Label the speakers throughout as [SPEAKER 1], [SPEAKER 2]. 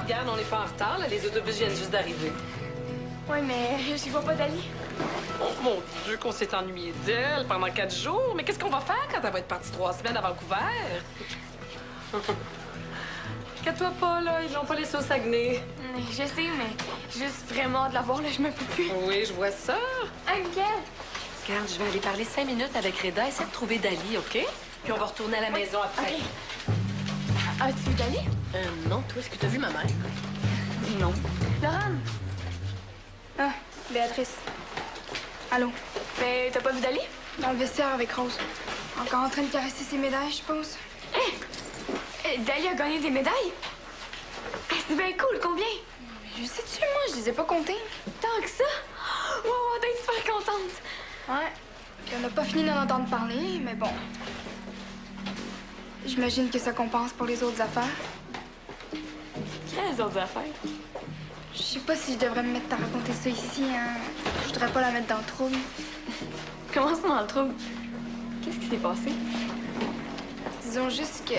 [SPEAKER 1] regarde, on n'est pas en retard, là. Les autobus viennent juste d'arriver.
[SPEAKER 2] Ouais, mais j'y vois pas Dali.
[SPEAKER 1] Oh mon Dieu, qu'on s'est ennuyé d'elle pendant 4 jours. Mais qu'est-ce qu'on va faire quand elle va être partie 3 semaines à Vancouver? Inquiète-toi pas, là, ils l'ont pas laissé au Saguenay.
[SPEAKER 2] Je sais, mais juste vraiment de la voir, là, je me peux plus.
[SPEAKER 1] Oui, je vois ça.
[SPEAKER 2] Hey, Miguel!
[SPEAKER 1] Regarde, je vais aller parler 5 minutes avec Reda, essayer de trouver Dali, OK? Puis on va retourner à la maison après.
[SPEAKER 2] OK. As-tu vu Dali?
[SPEAKER 1] Non, toi, est-ce que t'as vu ma mère?
[SPEAKER 2] Non. Laurent!
[SPEAKER 3] Ah, Béatrice. Allô?
[SPEAKER 2] Mais t'as pas vu Dali?
[SPEAKER 3] Dans le vestiaire avec Rose. Encore en train de caresser ses médailles, je suppose.
[SPEAKER 2] Dali a gagné des médailles? C'est bien cool, combien?
[SPEAKER 3] Je sais-tu, moi, je les ai pas comptées.
[SPEAKER 2] Tant que ça? Wow, on doit être super contente.
[SPEAKER 3] Ouais. Puis on n'a pas fini d'en entendre parler, mais bon. J'imagine que ça compense pour les autres affaires.
[SPEAKER 2] Quelles autres affaires?
[SPEAKER 3] Je sais pas si je devrais me mettre à raconter ça ici, hein. Je voudrais pas la mettre dans le trouble.
[SPEAKER 2] Comment ça dans le trouble? Qu'est-ce qui s'est passé?
[SPEAKER 3] Disons juste que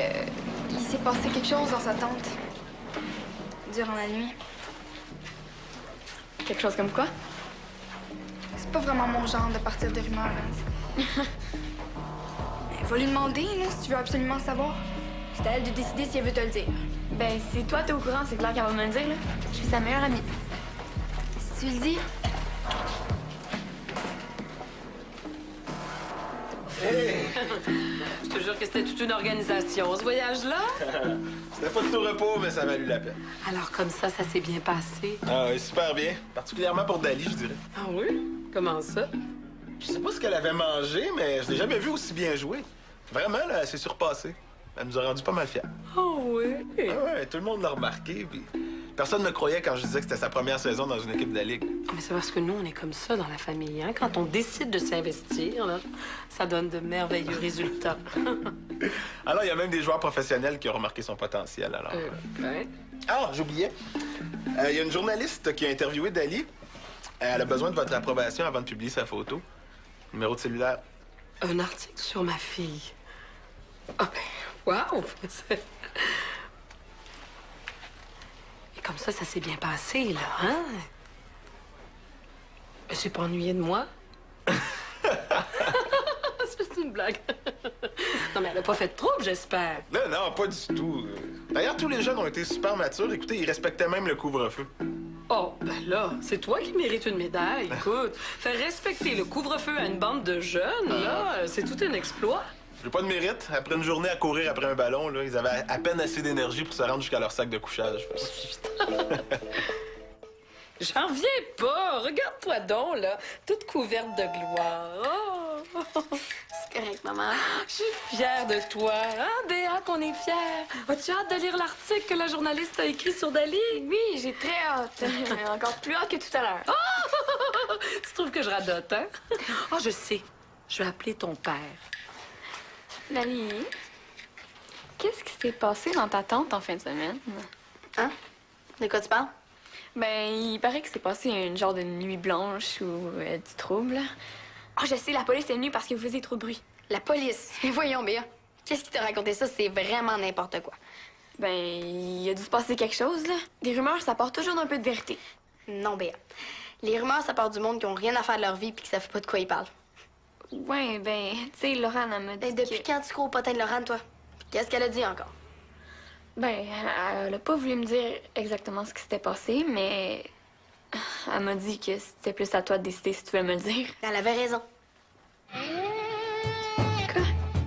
[SPEAKER 3] il s'est passé quelque chose dans sa tente. Durant la nuit.
[SPEAKER 2] Quelque chose comme quoi?
[SPEAKER 3] C'est pas vraiment mon genre de partir de rumeurs, hein. Mais va lui demander, là, si tu veux absolument savoir. C'est à elle de décider si elle veut te le dire.
[SPEAKER 2] Ben, si toi t'es au courant, c'est clair qu'elle va me le dire, là. Je suis sa meilleure amie.
[SPEAKER 3] Si tu le dis.
[SPEAKER 4] Hey!
[SPEAKER 1] Je te jure que c'était toute une organisation, ce voyage-là.
[SPEAKER 4] C'était pas de tout repos, mais ça a valu la peine.
[SPEAKER 1] Alors, comme ça s'est bien passé.
[SPEAKER 4] Ah oui, super bien. Particulièrement pour Dali, je dirais.
[SPEAKER 1] Ah oui? Comment ça?
[SPEAKER 4] Je sais pas ce qu'elle avait mangé, mais je l'ai jamais vu aussi bien jouer. Vraiment, là, elle s'est surpassée. Elle nous a rendu pas mal fiers.
[SPEAKER 1] Oh oui?
[SPEAKER 4] Ah ouais, tout le monde l'a remarqué, puis personne ne me croyait quand je disais que c'était sa première saison dans une équipe de la Ligue.
[SPEAKER 1] Mais c'est parce que nous, on est comme ça dans la famille, hein? Quand on décide de s'investir, là, ça donne de merveilleux résultats.
[SPEAKER 4] Alors, il y a même des joueurs professionnels qui ont remarqué son potentiel, alors.
[SPEAKER 1] Ouais.
[SPEAKER 4] Ah, j'oubliais. Il y a une journaliste qui a interviewé Dali. Elle a besoin de votre approbation avant de publier sa photo. Numéro de cellulaire.
[SPEAKER 1] Un article sur ma fille. Ah ben, wow! Et comme ça s'est bien passé, là, hein? J'ai pas ennuyé de moi. C'est une blague. Non, mais elle a pas fait de trouble, j'espère.
[SPEAKER 4] Non, non, pas du tout. D'ailleurs, tous les jeunes ont été super matures. Écoutez, ils respectaient même le couvre-feu.
[SPEAKER 1] Oh, ben là, c'est toi qui mérites une médaille. Écoute, faire respecter le couvre-feu à une bande de jeunes, là, c'est tout un exploit.
[SPEAKER 4] J'ai pas de mérite. Après une journée à courir après un ballon, là, ils avaient à peine assez d'énergie pour se rendre jusqu'à leur sac de couchage.
[SPEAKER 1] J'en reviens pas. Regarde-toi donc, là, toute couverte de gloire. Oh.
[SPEAKER 2] C'est correct, maman.
[SPEAKER 1] Je suis fière de toi. Hein, Béa, qu'on est fière. As-tu hâte de lire l'article que la journaliste a écrit sur Dali?
[SPEAKER 2] Oui, j'ai très hâte. Encore plus hâte que tout à l'heure.
[SPEAKER 1] Oh! Tu trouves que je radote, hein? Oh, je sais. Je vais appeler ton père.
[SPEAKER 2] Dali, qu'est-ce qui s'est passé dans ta tente en fin de semaine?
[SPEAKER 5] Hein? De quoi tu parles?
[SPEAKER 2] Ben, il paraît que c'est passé une genre de nuit blanche ou du trouble. Oh, je sais, la police est venue parce que vous faisiez trop de bruit.
[SPEAKER 5] La police. Mais voyons, Béa. Qu'est-ce qui t'a raconté ça? C'est vraiment n'importe quoi.
[SPEAKER 2] Ben, il a dû se passer quelque chose, là. Des rumeurs, ça porte toujours un peu de vérité.
[SPEAKER 5] Non, Béa. Les rumeurs, ça part du monde qui ont rien à faire de leur vie puis qui savent pas de quoi ils parlent.
[SPEAKER 2] Ouais, ben, tu sais, Laurent, elle m'a dit
[SPEAKER 5] Depuis quand tu cours au potin de Laurent, toi? Puis qu'est-ce qu'elle a dit encore?
[SPEAKER 2] Ben, elle a pas voulu me dire exactement ce qui s'était passé, mais elle m'a dit que c'était plus à toi de décider si tu veux me le dire.
[SPEAKER 5] Elle avait raison.
[SPEAKER 2] Quoi?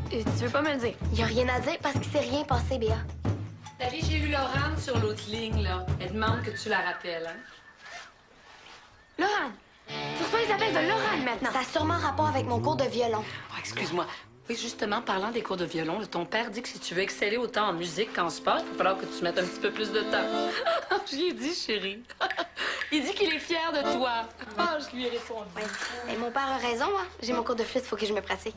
[SPEAKER 2] Tu veux pas me le dire?
[SPEAKER 5] Y a rien à dire parce qu'il s'est rien passé, Béa.
[SPEAKER 1] Dali, j'ai eu Laurent sur l'autre ligne, là. Elle demande que tu la rappelles, hein?
[SPEAKER 2] Laurent! Tu reçois les appels de Laurent maintenant!
[SPEAKER 5] Ça a sûrement rapport avec mon cours de violon.
[SPEAKER 1] Oh, excuse-moi. Oui, justement, parlant des cours de violon, là, ton père dit que si tu veux exceller autant en musique qu'en sport, il va falloir que tu mettes un petit peu plus de temps. Je lui ai dit, chérie. Il dit qu'il est fier de toi. Ah, je lui ai répondu.
[SPEAKER 5] Ouais. Et mon père a raison, hein. J'ai mon cours de flûte, faut que je me pratique.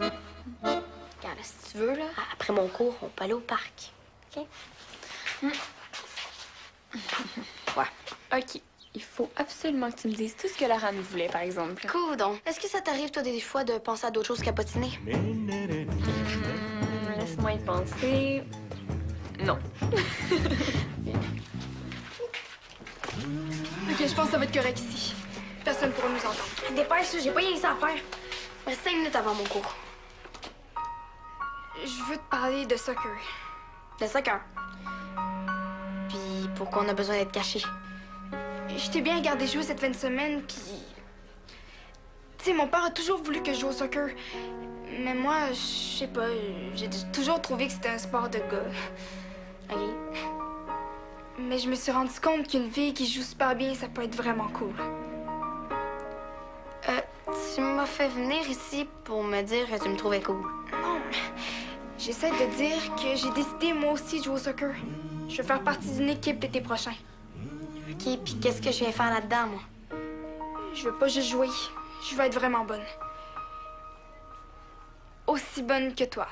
[SPEAKER 5] Regarde, si tu veux, là, après mon cours, on peut aller au parc. OK?
[SPEAKER 2] Ouais. OK. Il faut absolument que tu me dises tout ce que Laurent voulait, par exemple.
[SPEAKER 5] Coudon. Est-ce que ça t'arrive, toi, des fois, de penser à d'autres choses qu'à potiner?
[SPEAKER 2] Laisse-moi y penser. Non.
[SPEAKER 3] Ok, je pense que ça va être correct ici. Personne pourra nous entendre.
[SPEAKER 5] Dépêche, j'ai pas rien que ça à faire. Il reste 5 minutes avant mon cours.
[SPEAKER 3] Je veux te parler de soccer.
[SPEAKER 5] De soccer. Puis pourquoi on a besoin d'être caché?
[SPEAKER 3] Je t'ai bien regardé jouer cette fin de semaine, puis... Tu sais, mon père a toujours voulu que je joue au soccer. Mais moi, je sais pas, j'ai toujours trouvé que c'était un sport de gars.
[SPEAKER 5] OK.
[SPEAKER 3] Mais je me suis rendu compte qu'une fille qui joue super bien, ça peut être vraiment cool.
[SPEAKER 5] Tu m'as fait venir ici pour me dire que tu me trouvais cool.
[SPEAKER 3] Non, j'essaie de dire que j'ai décidé moi aussi de jouer au soccer. Je veux faire partie d'une équipe l'été prochain.
[SPEAKER 5] OK, puis qu'est-ce que je viens faire là-dedans, moi?
[SPEAKER 3] Je veux pas juste jouer, je veux être vraiment bonne. Aussi bonne que toi.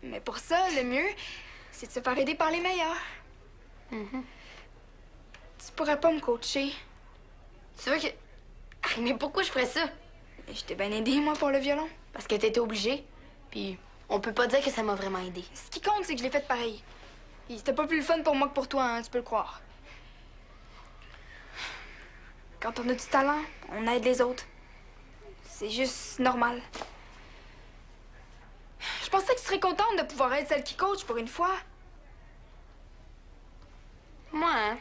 [SPEAKER 3] Mais pour ça, le mieux, c'est de se faire aider par les meilleurs.
[SPEAKER 5] Mhm.
[SPEAKER 3] Tu pourrais pas me coacher.
[SPEAKER 5] Tu veux que... Mais pourquoi je ferais ça?
[SPEAKER 3] Je t'ai bien aidé, moi, pour le violon.
[SPEAKER 5] Parce que t'étais obligée. Puis on peut pas dire que ça m'a vraiment aidé.
[SPEAKER 3] Ce qui compte, c'est que je l'ai fait pareil. Et c'était pas plus le fun pour moi que pour toi, hein, tu peux le croire. Quand on a du talent, on aide les autres. C'est juste normal. Je pensais que tu serais contente de pouvoir être celle qui coach pour une fois.
[SPEAKER 5] Moi, hein?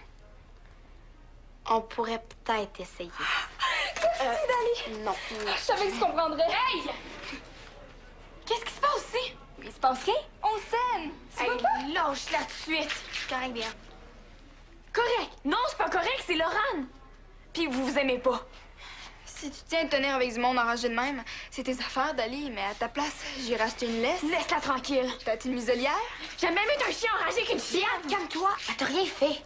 [SPEAKER 5] On pourrait peut-être essayer.
[SPEAKER 3] Merci, Dali.
[SPEAKER 5] Non.
[SPEAKER 3] Je savais que tu comprendrais. Hey! Qu'est-ce qui se passe ici? Il se passe rien? On s'aime. Tu vois pas?
[SPEAKER 5] Lâche là tout de suite. Correct, bien.
[SPEAKER 2] Correct! Non, c'est pas correct, c'est Laurent! Puis vous vous aimez pas.
[SPEAKER 3] Si tu tiens à te tenir avec du monde enragé de même, c'est tes affaires, Dali, mais à ta place, j'ai racheté une laisse.
[SPEAKER 2] Laisse-la tranquille.
[SPEAKER 3] T'as une muselière?
[SPEAKER 2] J'aime même mieux un chien enragé qu'une chienne.
[SPEAKER 5] Calme-toi. Elle t'a rien fait.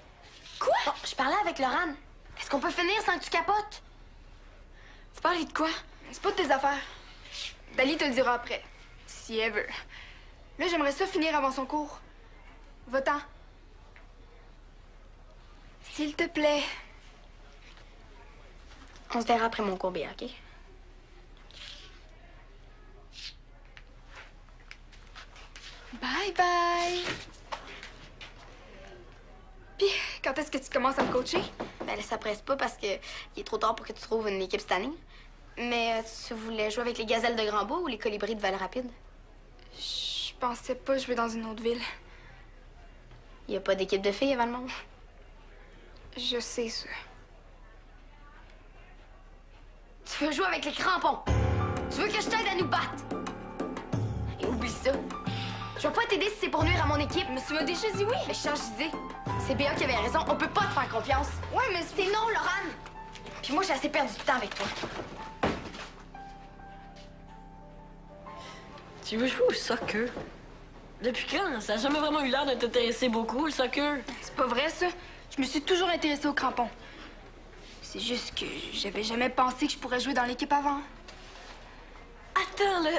[SPEAKER 2] Quoi?
[SPEAKER 5] Bon, je parlais avec Laurent. Est-ce qu'on peut finir sans que tu capotes?
[SPEAKER 3] Tu parlais de quoi? C'est pas de tes affaires. Dali te le dira après, si elle veut. Là, j'aimerais ça finir avant son cours. Va-t'en. S'il te plaît.
[SPEAKER 5] On se verra après mon cours, bien, OK?
[SPEAKER 3] Bye bye. Puis, quand est-ce que tu commences à me coacher?
[SPEAKER 5] Ben là, ça presse pas parce que il est trop tard pour que tu trouves une équipe cette année. Mais tu voulais jouer avec les gazelles de Grand-Bois ou les colibris de Val-Rapide?
[SPEAKER 3] Je pensais pas jouer dans une autre ville.
[SPEAKER 5] Il y a pas d'équipe de filles à Valmont.
[SPEAKER 3] Je sais ça.
[SPEAKER 5] Tu veux jouer avec les crampons. Tu veux que je t'aide à nous battre. Et oublie ça. Je vais pas t'aider si c'est pour nuire à mon équipe.
[SPEAKER 3] Mais tu m'as déjà dit oui.
[SPEAKER 5] Mais change d'idée. C'est Béa qui avait raison. On peut pas te faire confiance.
[SPEAKER 3] Ouais, mais
[SPEAKER 5] C'est non, Laurent. Puis moi, j'ai assez perdu du temps avec toi.
[SPEAKER 6] Tu veux jouer au soccer? Depuis quand? Ça a jamais vraiment eu l'air de t'intéresser beaucoup, le soccer.
[SPEAKER 3] c'est pas vrai, ça. Je me suis toujours intéressée aux crampons. C'est juste que j'avais jamais pensé que je pourrais jouer dans l'équipe avant.
[SPEAKER 6] Attends, là.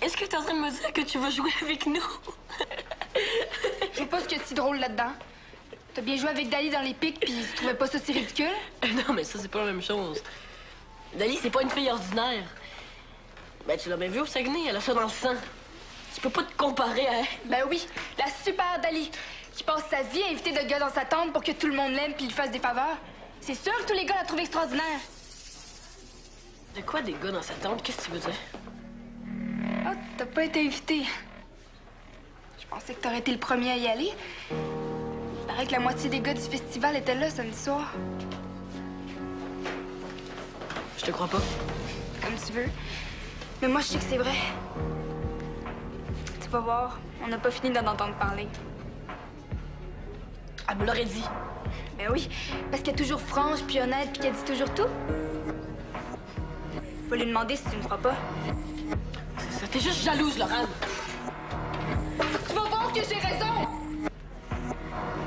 [SPEAKER 6] Est-ce que t'es en train de me dire que tu veux jouer avec nous?
[SPEAKER 3] Je sais pas ce qu'il y a de si drôle là-dedans. T'as bien joué avec Dali dans les pics, puis tu trouvais pas ça si ridicule?
[SPEAKER 6] Non, mais ça, c'est pas la même chose. Dali, c'est pas une fille ordinaire. Ben, tu l'as bien vu au Saguenay, elle a ça dans le sang. Tu peux pas te comparer à elle.
[SPEAKER 3] Ben oui, la super Dali, qui passe sa vie à inviter de gars dans sa tente pour que tout le monde l'aime puis lui fasse des faveurs. C'est sûr que tous les gars la trouvent extraordinaire.
[SPEAKER 6] De quoi des gars dans sa tente? Qu'est-ce que tu veux dire?
[SPEAKER 3] Ah, t'as pas été invité. Je pensais que t'aurais été le premier à y aller. Il paraît que la moitié des gars du festival étaient là samedi soir.
[SPEAKER 6] Je te crois pas.
[SPEAKER 3] Comme tu veux. Mais moi, je sais que c'est vrai. Tu vas voir, on n'a pas fini d'en entendre parler.
[SPEAKER 6] Elle me l'aurait dit.
[SPEAKER 3] Ben oui, parce qu'elle est toujours franche puis honnête puis qu'elle dit toujours tout. Faut lui demander si tu ne crois pas.
[SPEAKER 6] Ça t'es juste jalouse, Laurent.
[SPEAKER 3] Tu vas voir que j'ai raison!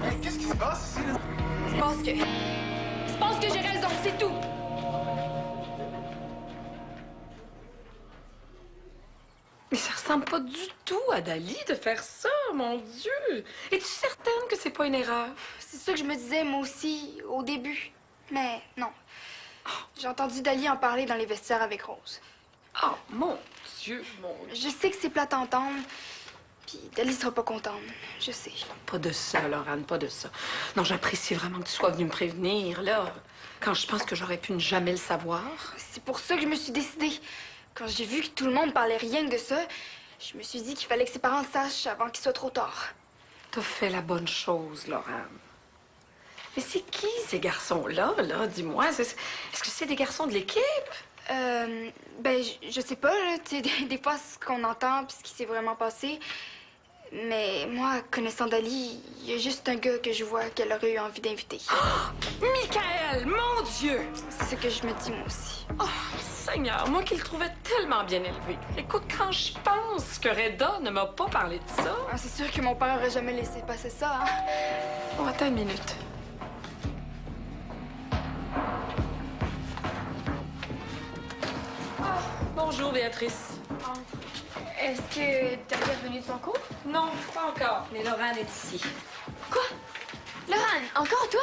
[SPEAKER 4] Hey, qu'est-ce qui se passe ici, là?
[SPEAKER 3] Je pense que j'ai raison, c'est tout!
[SPEAKER 1] Mais ça ressemble pas du tout à Dali de faire ça, mon Dieu! Es-tu certaine que c'est pas une erreur?
[SPEAKER 3] C'est ça que je me disais, moi aussi, au début. Mais non. J'ai entendu Dali en parler dans les vestiaires avec Rose.
[SPEAKER 1] Oh, mon Dieu, mon Dieu.
[SPEAKER 3] Je sais que c'est plate à entendre, Puis Dali sera pas contente, je sais.
[SPEAKER 1] Pas de ça, Laurane, pas de ça. Non, j'apprécie vraiment que tu sois venue me prévenir, là. Quand je pense que j'aurais pu ne jamais le savoir.
[SPEAKER 3] C'est pour ça que je me suis décidée. Quand j'ai vu que tout le monde parlait rien que de ça, je me suis dit qu'il fallait que ses parents sachent avant qu'il soit trop tard.
[SPEAKER 1] T'as fait la bonne chose, Laurane. Mais c'est qui, ces garçons-là, là? Dis-moi. Est-ce que c'est des garçons de l'équipe?
[SPEAKER 3] Ben, je sais pas, là. Tu sais, des fois, ce qu'on entend puis ce qui s'est vraiment passé. Mais moi, connaissant Dali, il y a juste un gars que je vois qu'elle aurait eu envie d'inviter.
[SPEAKER 1] Michael, mon Dieu!
[SPEAKER 3] C'est ce que je me dis, moi aussi.
[SPEAKER 1] Oh, Seigneur, moi qui le trouvais tellement bien élevé. Écoute, quand je pense que Reda ne m'a pas parlé de ça...
[SPEAKER 3] Ah, c'est sûr que mon père aurait jamais laissé passer ça, hein?
[SPEAKER 1] Oh, attends une minute. Bonjour, Béatrice.
[SPEAKER 2] Est-ce que Dali est revenu de son cours?
[SPEAKER 1] Non, pas encore. Mais Laurane est ici.
[SPEAKER 2] Quoi? Laurane, encore toi?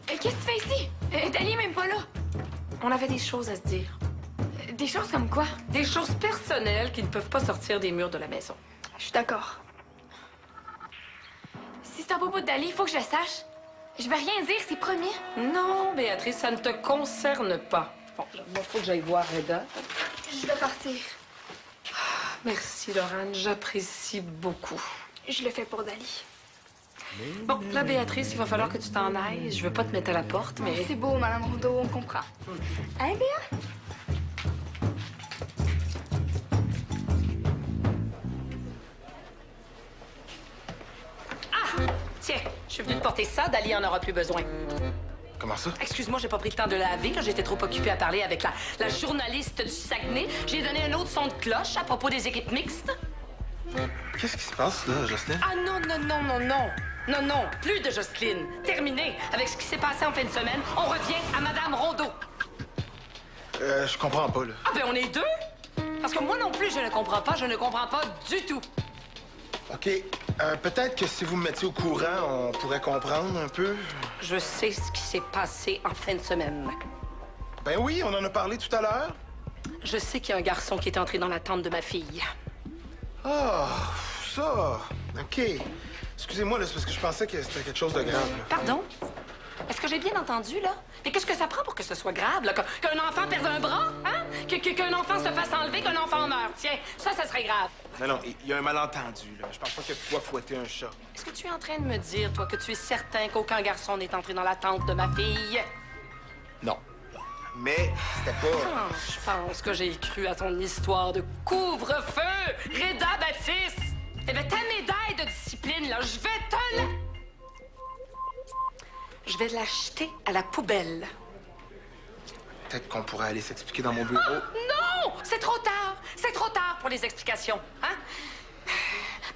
[SPEAKER 2] Qu'est-ce que tu fais ici? Dali est même pas là.
[SPEAKER 1] On avait des choses à se dire.
[SPEAKER 2] Des choses comme quoi?
[SPEAKER 1] Des choses personnelles qui ne peuvent pas sortir des murs de la maison.
[SPEAKER 3] Je suis d'accord.
[SPEAKER 2] Si c'est à propos de Dali, il faut que je le sache. Je vais rien dire, c'est promis.
[SPEAKER 1] Non, Béatrice, ça ne te concerne pas. Bon, il faut que j'aille voir Reda.
[SPEAKER 3] Je dois partir.
[SPEAKER 1] Merci, Laurane. J'apprécie beaucoup.
[SPEAKER 3] Je le fais pour Dali.
[SPEAKER 1] Bon, là, Béatrice, il va falloir que tu t'en ailles. Je veux pas te mettre à la porte, mais...
[SPEAKER 3] C'est beau, Madame Rondeau, on comprend. Hein, Béa?
[SPEAKER 1] Tiens, je suis venue te porter ça. Dali en aura plus besoin.
[SPEAKER 4] Comment ça?
[SPEAKER 1] Excuse-moi, j'ai pas pris le temps de laver. Là, j'étais trop occupée à parler avec la journaliste du Saguenay. J'ai donné un autre son de cloche à propos des équipes mixtes.
[SPEAKER 4] Qu'est-ce qui se passe, là, Jocelyne?
[SPEAKER 1] Ah non, non, non, non, non. Non, non, plus de Jocelyne. Terminé. Avec ce qui s'est passé en fin de semaine, on revient à Madame Rondeau.
[SPEAKER 4] Je comprends pas, là.
[SPEAKER 1] Ah ben, on est deux. Parce que moi non plus, je ne comprends pas. Je ne comprends pas du tout.
[SPEAKER 4] OK. Peut-être que si vous me mettiez au courant, on pourrait comprendre un peu.
[SPEAKER 1] Je sais ce qui s'est passé en fin de semaine.
[SPEAKER 4] Ben oui, on en a parlé tout à l'heure.
[SPEAKER 1] Je sais qu'il y a un garçon qui est entré dans la tente de ma fille.
[SPEAKER 4] Ah, ça. OK. Excusez-moi, là, c'est parce que je pensais que c'était quelque chose de grave, là.
[SPEAKER 1] Pardon? Est-ce que j'ai bien entendu, là? Mais qu'est-ce que ça prend pour que ce soit grave, là? Qu'un enfant perde un bras, hein? Qu'un enfant se fasse enlever, qu'un enfant meure. Tiens, ça serait grave.
[SPEAKER 4] Non, il y a un malentendu, là. Je pense pas que tu dois fouetter un chat.
[SPEAKER 1] Est-ce que tu es en train de me dire, toi, que tu es certain qu'aucun garçon n'est entré dans la tente de ma fille?
[SPEAKER 4] Non. Mais c'était pas...
[SPEAKER 1] Ah, je pense que j'ai cru à ton histoire de couvre-feu, Reda Baptiste! Eh bien, ta médaille de discipline, là, je vais l'acheter à la poubelle.
[SPEAKER 4] Peut-être qu'on pourrait aller s'expliquer dans mon bureau.
[SPEAKER 1] Non! C'est trop tard! C'est trop tard pour les explications, hein?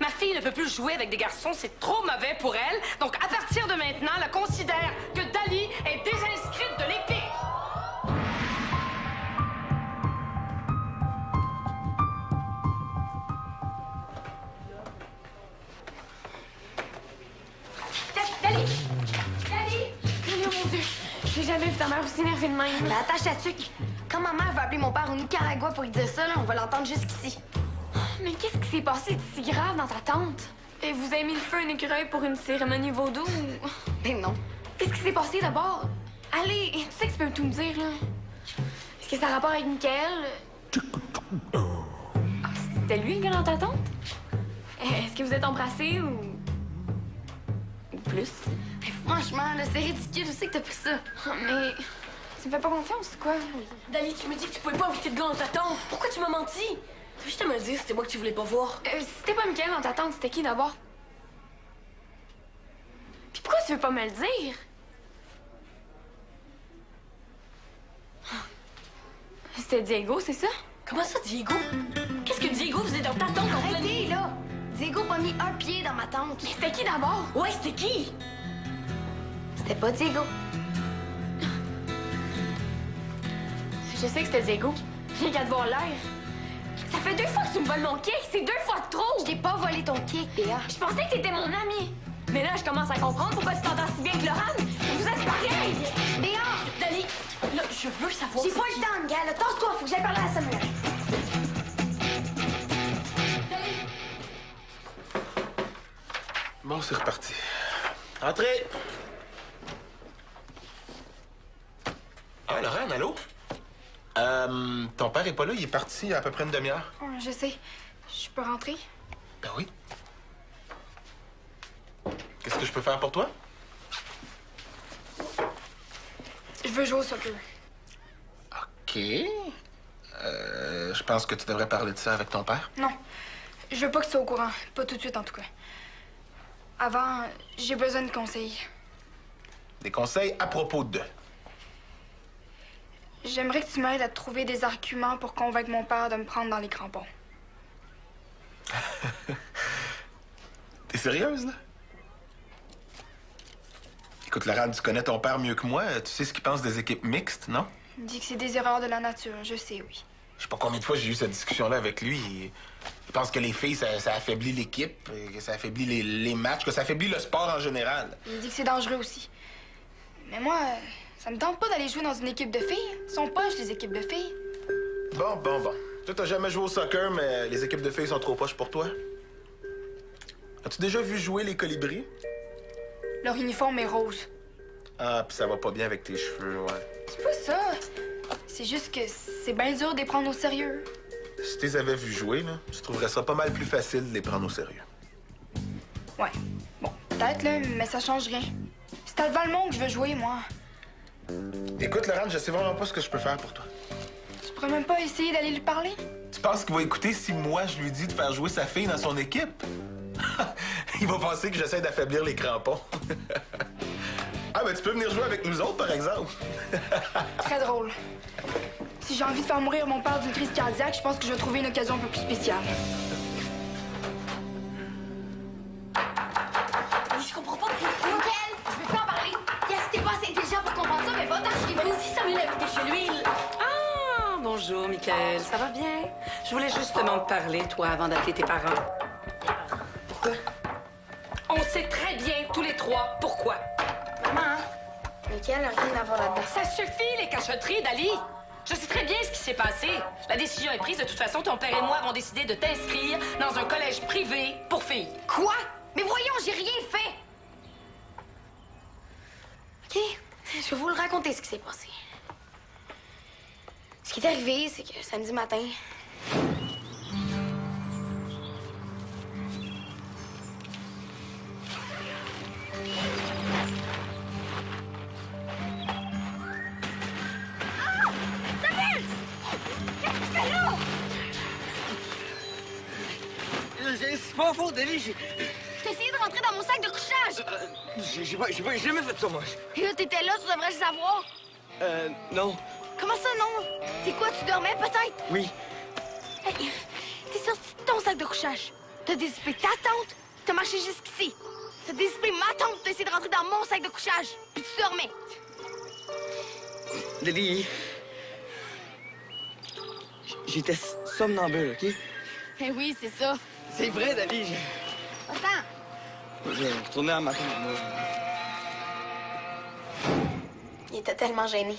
[SPEAKER 1] Ma fille ne peut plus jouer avec des garçons, c'est trop mauvais pour elle. Donc, à partir de maintenant, elle considère que Dali est désinscrite de l'équipe.
[SPEAKER 2] Dali! Dali! Oh mon Dieu! J'ai jamais vu ta mère aussi énervée de même.
[SPEAKER 5] Mais attache ta tuque. Quand ma mère va appeler mon père au Nicaragua pour lui dire ça, là, on va l'entendre jusqu'ici.
[SPEAKER 2] Mais qu'est-ce qui s'est passé de si grave dans ta tente? Et vous avez mis le feu à un écureuil pour une cérémonie vaudou ou...
[SPEAKER 5] Ben non.
[SPEAKER 2] Qu'est-ce qui s'est passé d'abord? Allez, tu sais que tu peux tout me dire, là. Est-ce que ça a rapport avec Mickaël? Ah, c'était lui le gars dans ta tente? Est-ce que vous êtes embrassés ou plus?
[SPEAKER 5] Mais franchement, là, c'est ridicule. Je sais que t'as pris ça.
[SPEAKER 2] Ah, mais tu me fais pas confiance, quoi?
[SPEAKER 6] Dali, tu me dis que tu pouvais pas inviter de gars dans ta tente. Pourquoi tu m'as menti? Tu veux juste me le dire, c'était moi que tu voulais pas voir.
[SPEAKER 2] C'était pas Mickaël dans ta tente, c'était qui d'abord? Puis pourquoi tu veux pas me le dire? C'était Diego, c'est ça?
[SPEAKER 6] Comment ça, Diego? Qu'est-ce que Diego faisait dans ta tente en pleine
[SPEAKER 5] Arrêtez, là! Diego a mis un pied dans ma tente.
[SPEAKER 2] Mais c'était qui d'abord?
[SPEAKER 6] Ouais, c'était qui?
[SPEAKER 5] C'était pas Diego.
[SPEAKER 2] Je sais que c'était Diego. J'ai qu'à te voir l'air. Ça fait 2 fois que tu me voles mon cake, c'est 2 fois de trop!
[SPEAKER 5] Je t'ai pas volé ton cake, Béa.
[SPEAKER 2] Je pensais que t'étais mon ami. Mais là, je commence à comprendre pourquoi tu t'entends si bien avec Laurane. Vous êtes pareils!
[SPEAKER 5] Béa!
[SPEAKER 6] Dali, là, je veux savoir.
[SPEAKER 5] J'ai pas le temps, gars. Là, tasse-toi, faut que j'aille parler à Samuel.
[SPEAKER 4] Bon, c'est reparti. Entrez! Ah, Lorraine, allô? Ton père est pas là, il est parti il y a à peu près une demi-heure.
[SPEAKER 3] Oh, je sais. Je peux rentrer?
[SPEAKER 4] Ben oui. Qu'est-ce que je peux faire pour toi?
[SPEAKER 3] Je veux jouer au soccer.
[SPEAKER 4] OK. Je pense que tu devrais parler de ça avec ton père.
[SPEAKER 3] Non. Je veux pas que tu sois au courant. Pas tout de suite, en tout cas. Avant, j'ai besoin de conseils.
[SPEAKER 4] Des conseils à propos de...
[SPEAKER 3] J'aimerais que tu m'aides à trouver des arguments pour convaincre mon père de me prendre dans les crampons.
[SPEAKER 4] T'es sérieuse, là? Écoute, Laurent, tu connais ton père mieux que moi. Tu sais ce qu'il pense des équipes mixtes, non?
[SPEAKER 3] Il dit que c'est des erreurs de la nature. Je sais, oui.
[SPEAKER 4] Je sais pas combien de fois j'ai eu cette discussion-là avec lui. Il pense que les filles, ça affaiblit l'équipe, que ça affaiblit les matchs, que ça affaiblit le sport en général.
[SPEAKER 3] Il dit que c'est dangereux aussi. Mais moi, ça me tente pas d'aller jouer dans une équipe de filles. Ils sont poches, les équipes de filles.
[SPEAKER 4] Bon. Toi, t'as jamais joué au soccer, mais les équipes de filles sont trop poches pour toi. As-tu déjà vu jouer les colibris?
[SPEAKER 3] Leur uniforme est rose.
[SPEAKER 4] Ah, puis ça va pas bien avec tes cheveux, ouais.
[SPEAKER 3] C'est pas ça. C'est juste que c'est bien dur de les prendre au sérieux.
[SPEAKER 4] Si tu les avais vus jouer, là, tu trouverais ça pas mal plus facile de les prendre au sérieux.
[SPEAKER 3] Ouais. Bon, peut-être, là, mais ça change rien. C'est à Valmont que je veux jouer, moi.
[SPEAKER 4] Écoute, Laurent, je sais vraiment pas ce que je peux faire pour toi.
[SPEAKER 3] Tu pourrais même pas essayer d'aller lui parler?
[SPEAKER 4] Tu penses qu'il va écouter si moi, je lui dis de faire jouer sa fille dans son équipe? Il va penser que j'essaie d'affaiblir les crampons. Ah, ben tu peux venir jouer avec nous autres, par exemple.
[SPEAKER 3] Très drôle. Si j'ai envie de faire mourir mon père d'une crise cardiaque, je pense que je vais trouver une occasion un peu plus spéciale.
[SPEAKER 5] Je comprends pas. Nickel, je veux pas en parler. Yes, t'es pas assez intelligent pour comprendre ça, mais va-t'en chez vous.
[SPEAKER 1] Aussi, ça m'est invité chez lui. Ah, bonjour, Michael. Ça va bien? Je voulais justement te parler, toi, avant d'appeler tes parents.
[SPEAKER 5] Pourquoi?
[SPEAKER 1] On sait très bien, tous les trois, pourquoi.
[SPEAKER 3] Maman, Nickel n'a rien à voir là-dedans.
[SPEAKER 1] Ça suffit, les cachotteries, Dali. Je sais très bien ce qui s'est passé. La décision est prise. De toute façon, ton père et moi avons décidé de t'inscrire dans un collège privé pour filles.
[SPEAKER 5] Quoi? Mais voyons, j'ai rien fait! OK, je vais vous le raconter ce qui s'est passé. Ce qui est arrivé, c'est que samedi matin...
[SPEAKER 7] C'est pas faux, Denis.
[SPEAKER 5] J'ai essayé de rentrer dans mon sac de couchage!
[SPEAKER 7] J'ai jamais fait ça, moi.
[SPEAKER 5] Et là, t'étais là, tu devrais le savoir.
[SPEAKER 7] Non.
[SPEAKER 5] Comment ça, non? C'est quoi, tu dormais, peut-être?
[SPEAKER 7] Oui.
[SPEAKER 5] Hey, t'es sorti de ton sac de couchage. T'as dissipé ta tente, t'as marché jusqu'ici. T'as dissipé ma tente, t'as essayé de rentrer dans mon sac de couchage. Puis tu dormais.
[SPEAKER 7] Denis. J'étais somnambule, OK?
[SPEAKER 5] Eh oui, c'est ça.
[SPEAKER 7] C'est vrai, Denis.
[SPEAKER 5] Attends.
[SPEAKER 7] Je vais retourner à ma tante, moi.
[SPEAKER 5] Il était tellement gêné.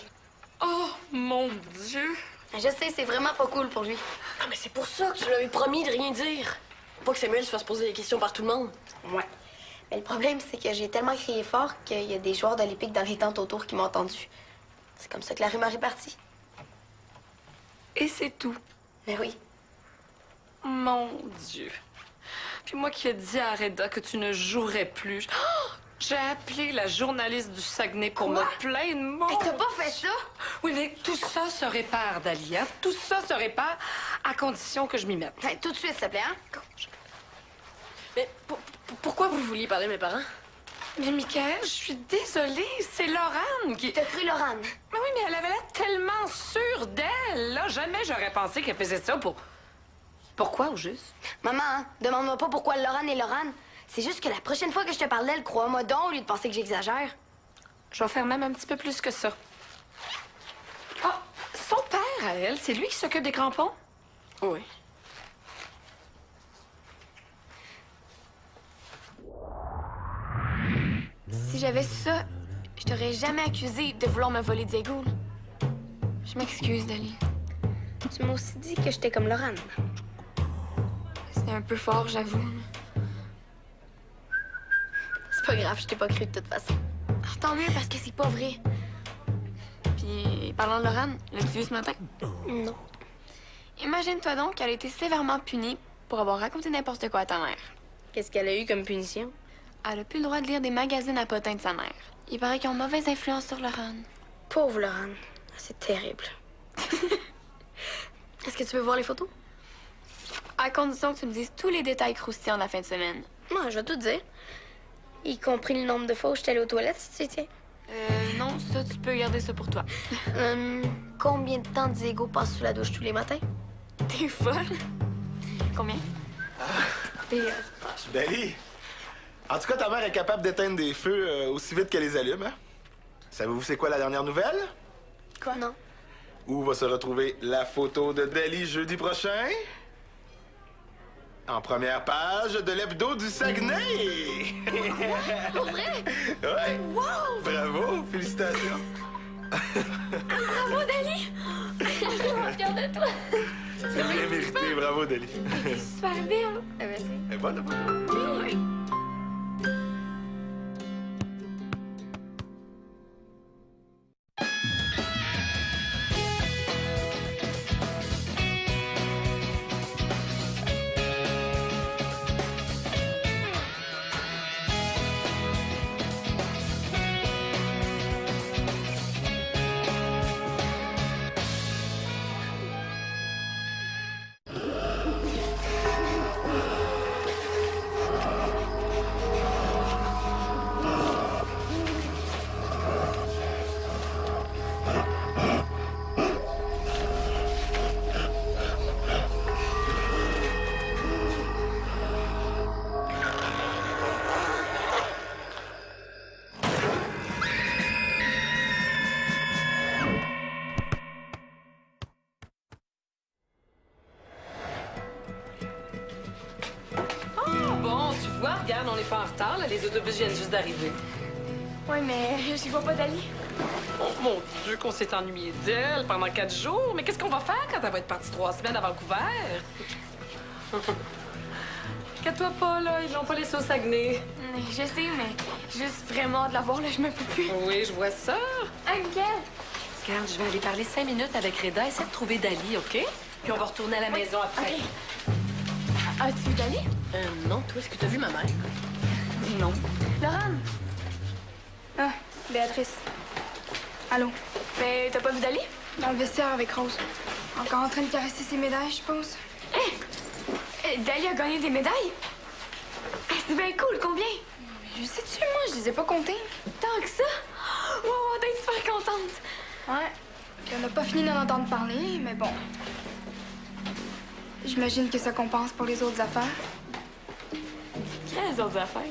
[SPEAKER 1] Oh, mon Dieu.
[SPEAKER 5] Je sais, c'est vraiment pas cool pour lui.
[SPEAKER 6] Ah, mais c'est pour ça que je lui avais promis de rien dire. Pas que Samuel se fasse poser des questions par tout le monde.
[SPEAKER 5] Ouais. Mais le problème, c'est que j'ai tellement crié fort qu'il y a des joueurs de l'Épique dans les tentes autour qui m'ont entendu. C'est comme ça que la rumeur est partie.
[SPEAKER 1] Et c'est tout.
[SPEAKER 5] Mais oui.
[SPEAKER 1] Mon Dieu. Puis moi qui ai dit à Reda que tu ne jouerais plus. Oh! J'ai appelé la journaliste du Saguenay pour
[SPEAKER 5] Quoi?
[SPEAKER 1] me plaindre.
[SPEAKER 5] Hey, t'as pas fait ça?
[SPEAKER 1] Oui, mais tout ça se répare, Dahlia. Tout ça se répare à condition que je m'y mette.
[SPEAKER 5] Hey, tout de suite, s'il te plaît, hein?
[SPEAKER 6] Mais pourquoi vous vouliez parler à mes parents?
[SPEAKER 1] Mais Michael, je suis désolée. C'est Laurane qui...
[SPEAKER 5] T'as cru Laurane?
[SPEAKER 1] Mais oui, mais elle avait l'air tellement sûre d'elle. Là, jamais j'aurais pensé qu'elle faisait ça pour... Pourquoi, au juste?
[SPEAKER 5] Maman, hein, demande-moi pas pourquoi Laurane est Laurane. C'est juste que la prochaine fois que je te parle d'elle, crois-moi donc au lieu de penser que j'exagère.
[SPEAKER 1] Je vais faire même un petit peu plus que ça. Ah, son père, à elle, c'est lui qui s'occupe des crampons?
[SPEAKER 6] Oui.
[SPEAKER 2] Si j'avais su ça, je t'aurais jamais accusé de vouloir me voler Diego. Je m'excuse, Dali.
[SPEAKER 5] Tu m'as aussi dit que j'étais comme Laurane.
[SPEAKER 2] C'était un peu fort, j'avoue.
[SPEAKER 5] Pas grave, je t'ai pas cru de toute façon.
[SPEAKER 2] Ah, tant mieux parce que c'est pas vrai. Puis, parlant de Laurent, l'as-tu vu ce matin?
[SPEAKER 5] Non.
[SPEAKER 2] Imagine-toi donc qu'elle a été sévèrement punie pour avoir raconté n'importe quoi à ta mère.
[SPEAKER 5] Qu'est-ce qu'elle a eu comme punition?
[SPEAKER 2] Elle a plus le droit de lire des magazines à potins de sa mère. Il paraît qu'ils ont mauvaise influence sur Laurent.
[SPEAKER 5] Pauvre Laurent. C'est terrible. Est-ce que tu veux voir les photos?
[SPEAKER 2] À condition que tu me dises tous les détails croustillants de la fin de semaine.
[SPEAKER 5] Moi, je vais tout dire. Y compris le nombre de fois où j'étais allée aux toilettes, si tu sais.
[SPEAKER 2] Non, ça, tu peux garder ça pour toi.
[SPEAKER 5] Combien de temps Diego passe sous la douche tous les matins?
[SPEAKER 2] T'es folle? Combien?
[SPEAKER 4] Dali, en tout cas, ta mère est capable d'éteindre des feux aussi vite qu'elle les allume, hein? Savez-vous c'est quoi la dernière nouvelle?
[SPEAKER 5] Quoi? Non.
[SPEAKER 4] Où va se retrouver la photo de Dali jeudi prochain? En première page de l'hebdo du Saguenay!
[SPEAKER 5] Pour vrai?
[SPEAKER 4] Ouais!
[SPEAKER 5] Wow!
[SPEAKER 4] Bravo! Félicitations!
[SPEAKER 5] Bravo, Dali! Je suis fière de toi.
[SPEAKER 4] C'est bien mérité. Bravo, Dali.
[SPEAKER 2] Super belle.
[SPEAKER 5] Merci.
[SPEAKER 4] Elle est bonne, la photo?
[SPEAKER 5] Oui.
[SPEAKER 1] Bon, tu vois, regarde, on n'est pas en retard, là. Les autobus viennent juste d'arriver.
[SPEAKER 2] Ouais, mais j'y vois pas Dali.
[SPEAKER 1] Oh mon Dieu, qu'on s'est ennuyé d'elle pendant 4 jours. Mais qu'est-ce qu'on va faire quand elle va être partie 3 semaines à Vancouver? Inquiète-toi pas, là, ils l'ont pas laissé au Saguenay.
[SPEAKER 2] Je sais, mais juste vraiment de la voir, là, je me peux plus.
[SPEAKER 1] Oui, je vois ça.
[SPEAKER 2] Ankel!
[SPEAKER 1] Regarde, je vais aller parler 5 minutes avec Reda, essayer de trouver Dali, OK? Puis on va retourner à la maison après.
[SPEAKER 2] OK. As-tu vu Dali?
[SPEAKER 6] Non, toi, est-ce que t'as vu ma mère?
[SPEAKER 1] Non.
[SPEAKER 2] Laurent!
[SPEAKER 3] Ah, Béatrice. Allô?
[SPEAKER 2] Mais t'as pas vu Dali?
[SPEAKER 3] Dans le vestiaire avec Rose. Encore en train de caresser ses médailles, je suppose.
[SPEAKER 2] Dali a gagné des médailles? C'est bien cool, combien?
[SPEAKER 3] Je sais-tu, moi, je les ai pas comptées.
[SPEAKER 2] Tant que ça? Wow, t'es super contente.
[SPEAKER 3] Ouais. Puis on n'a pas fini d'en entendre parler, mais bon. J'imagine que ça compense pour les autres affaires.
[SPEAKER 2] Quelles autres affaires?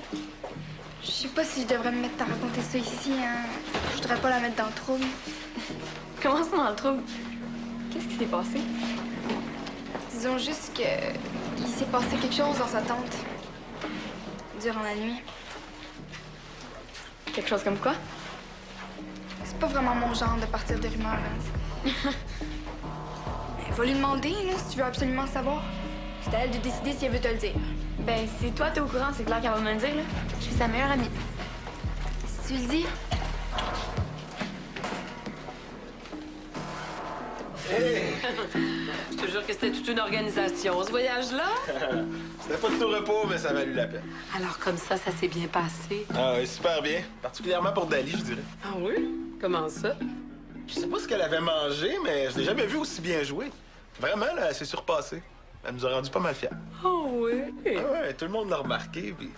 [SPEAKER 3] Je sais pas si je devrais me mettre à raconter ça ici, hein. Je voudrais pas la mettre dans le trouble.
[SPEAKER 2] Comment ça dans le trouble? Qu'est-ce qui s'est passé?
[SPEAKER 3] Disons juste que il s'est passé quelque chose dans sa tente. Durant la nuit.
[SPEAKER 2] Quelque chose comme quoi?
[SPEAKER 3] C'est pas vraiment mon genre de partir des rumeurs, hein. Mais va lui demander, là, si tu veux absolument savoir. C'est à elle de décider si elle veut te le dire.
[SPEAKER 2] Ben, si toi t'es au courant, c'est clair qu'elle va me le dire, là. Je suis sa meilleure amie.
[SPEAKER 3] Si tu le dis,
[SPEAKER 1] Je te jure que c'était toute une organisation, ce voyage-là.
[SPEAKER 4] C'était pas de tout repos, mais ça a valu la peine.
[SPEAKER 1] Alors, comme ça s'est bien passé.
[SPEAKER 4] Ah oui, super bien. Particulièrement pour Dali, je dirais.
[SPEAKER 1] Ah oui? Comment ça?
[SPEAKER 4] Je sais pas ce qu'elle avait mangé, mais je l'ai jamais vu aussi bien jouer. Vraiment, là, elle s'est surpassée. Elle nous a rendu pas mal fiers.
[SPEAKER 1] Oh oui?
[SPEAKER 4] Ah ouais, tout le monde l'a remarqué, puis